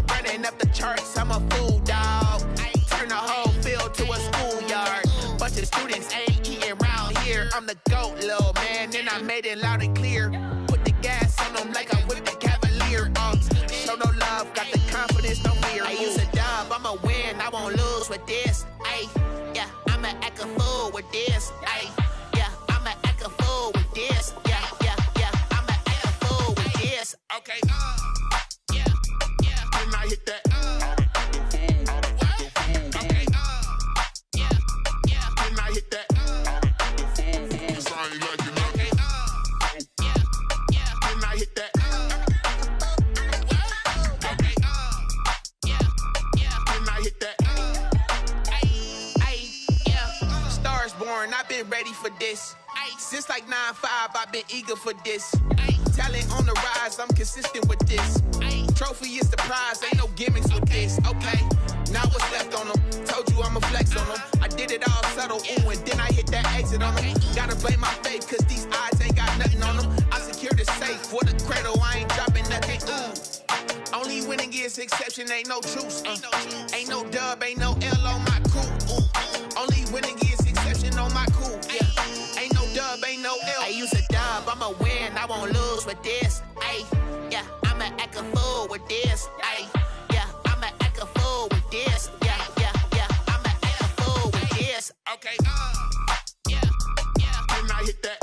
S7: Running up the charts, I'm a fool, dog. Turn the whole field to a schoolyard. Bunch of students ain't eating round here. I'm the GOAT, little man, and I made it loud and clear. Put the gas on them like I'm with the Cavalier. Show no love, got the confidence, no fear. I use a dub, I'ma win, I won't lose with this. Yeah, I'ma act a fool with this. Yeah, I'ma act a fool with this. Yeah, I'ma act a fool with this. Okay, yeah, when I hit that. Okay, yeah, when I hit that. When I hit that. When I hit that. Stars born, I've been ready ready for this. Since like 9-5, I've been eager for this. Talent on the rise, I'm consistent with this. Trophy is the prize, ain't no gimmicks with this. Okay, now what's left on them? Told you I'ma flex on them. I did it all subtle, ooh, and then I hit that exit on them. Gotta blame my faith, cause these eyes ain't got nothing on them. I secured the safe for the cradle, I ain't dropping nothing, ooh. Only winning is exception, ain't no truce. Ain't no dub, ain't no L on my crew. Only winning is exception on my crew. Yeah. Ain't no dub, ain't no L.
S6: I use a dub, I'ma win, I won't lose with this. Ay, yeah, I'ma act a fool with this. Ay, yeah, I'ma act a fool with this. Yeah, yeah, yeah, I'ma act a fool with this.
S7: Okay, yeah, yeah. Then I hit that.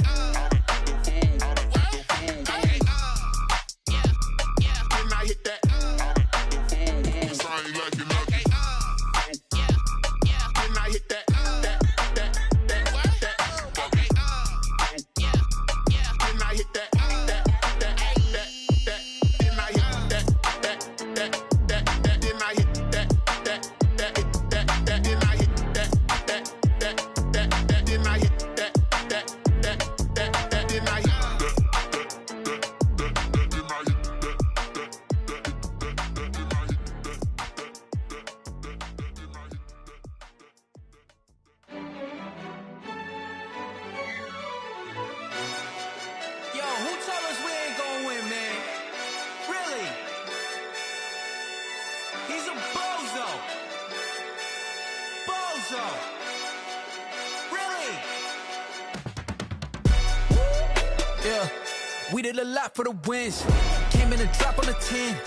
S8: We did a lot for the wins. Came in a drop on the 10.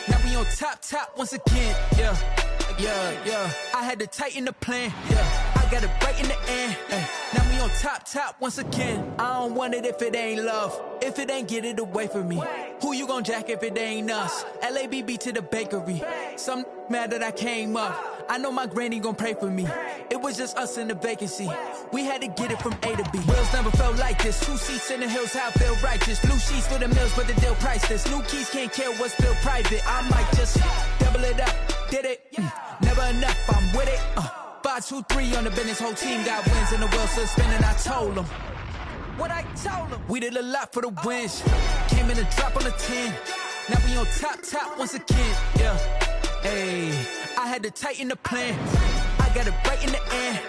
S8: Now we on top once again. Yeah, yeah, yeah. I had to tighten the plan. Yeah, I got it right in the end. Now we on top once again. I don't want it if it ain't love. If it ain't, get it away from me. Who you gon' jack if it ain't us? LABB to the bakery. Some mad that I came up. I know my granny gon' pray for me. It was just us in the vacancy. We had to get it from A to B. Wheels never felt like this. 2 seats in the hills, how I feel righteous. Blue sheets for the mills, but the deal priceless. New keys can't care what's still private. I might just double it up. Did it? Never enough, I'm with it. 5, 2, 3 on the business. Whole team got wins and the wheels still spinning. I told them what I told them. We did a lot for the wins. Came in a drop on the 10. Now we on top once again. Yeah. Hey, I had to tighten the plan. I got it right in the end.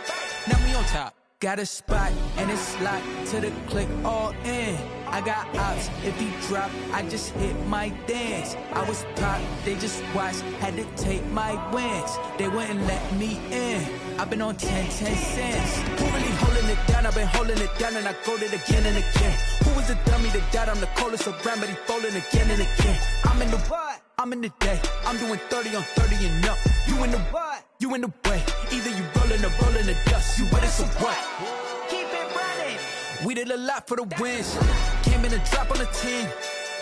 S8: Now we on top. Got a spot and it's locked to the click all in. I got ops, if he drop, I just hit my dance. I was pop, they just watched, had to take my wins. They wouldn't let me in. I've been on 10 cents. Who really holding it down? I've been holding it down and I go it again and again. Who was the dummy that died? I'm the coldest around, but he folding again and again. I'm in the what? I'm in the day. I'm doing 30 on 30 and up. You in the what? You in the way. Either you rolling or rolling the dust. You with it, so what? Keep it running. We did a lot for the wins. Came in a drop on the 10.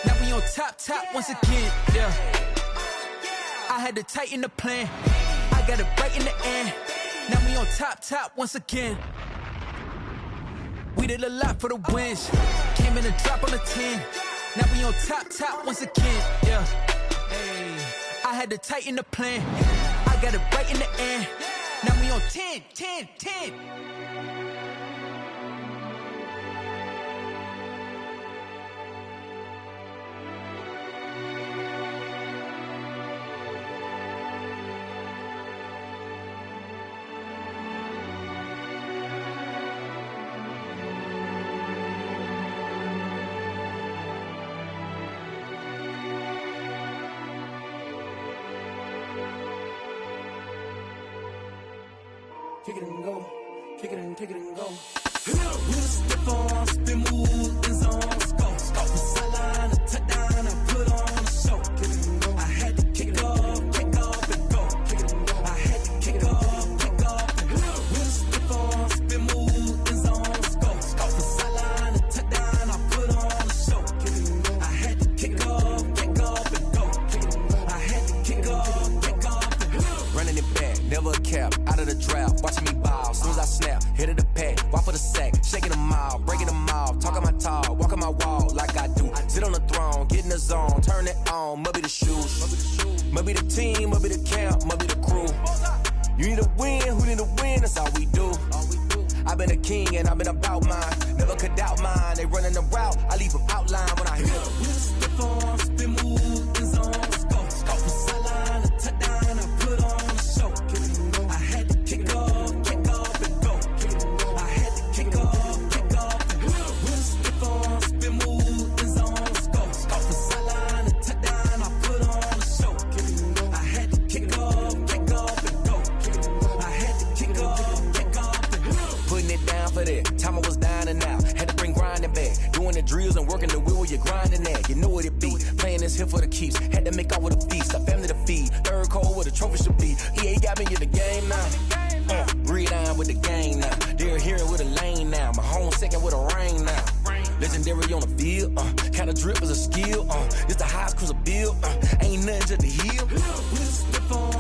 S8: Now we on top once again. Yeah. I had to tighten the plan. I got it right in the end. Now we on top once again. We did a lot for the wins. Came in a drop on the 10. Now we on top once again. Yeah. Hey, I had to tighten the plan. I got it right in the end. Now we on 10.
S9: Kick it and go, kick it and go. With a step on, spin move, in zone, go. From sideline to touchdown, I put on a show. Kick it and go. I had to kick off and go. Kick it and go. I had to kick off and go. With a step on, spin move, in zone, go. From sideline to touchdown, I put on a show. Kick it and go. I had to kick off and go. Kick it and go. I had to kick off and go.
S10: Running it back, never a cap, out of the drought, watching me ball. Soon as I snap, hit it the pack, walk for the sack, shaking them out, breaking them off, talking my talk, walking my wall like I do. Sit on the throne, get in the zone, turn it on, must be the shoes, must be the team, must be the camp, must be the crew. You need a win, who need a win, that's all we do. I've been a king and I've been about route, I leave them outline when I hit them.
S9: We'll step on, spin, move, and zone. Go from sideline to touchdown, I put on a show. I had to kick off and go. I had to kick off and go. We'll step on, spin, move, and zone. Go from sideline to touchdown, I put on a show. I had to kick off and go. I had to kick off and go.
S10: Putting it down for that. Time I was down and out. Had to bring grinding back. Doing the drills and working the wheel where you're grinding at. You know what it be. Playing this here for the keeps. Had to make out with a feast. A family to feed. Third cold where the trophy should be. EA got me in the game now. Breed on with the game now. They're hearing with a lane now. My home second with a rain now. Legendary on the field. Kind of drip is a skill. It's the highest cruiser bill. Ain't nothing to the hill.
S9: We'll step on.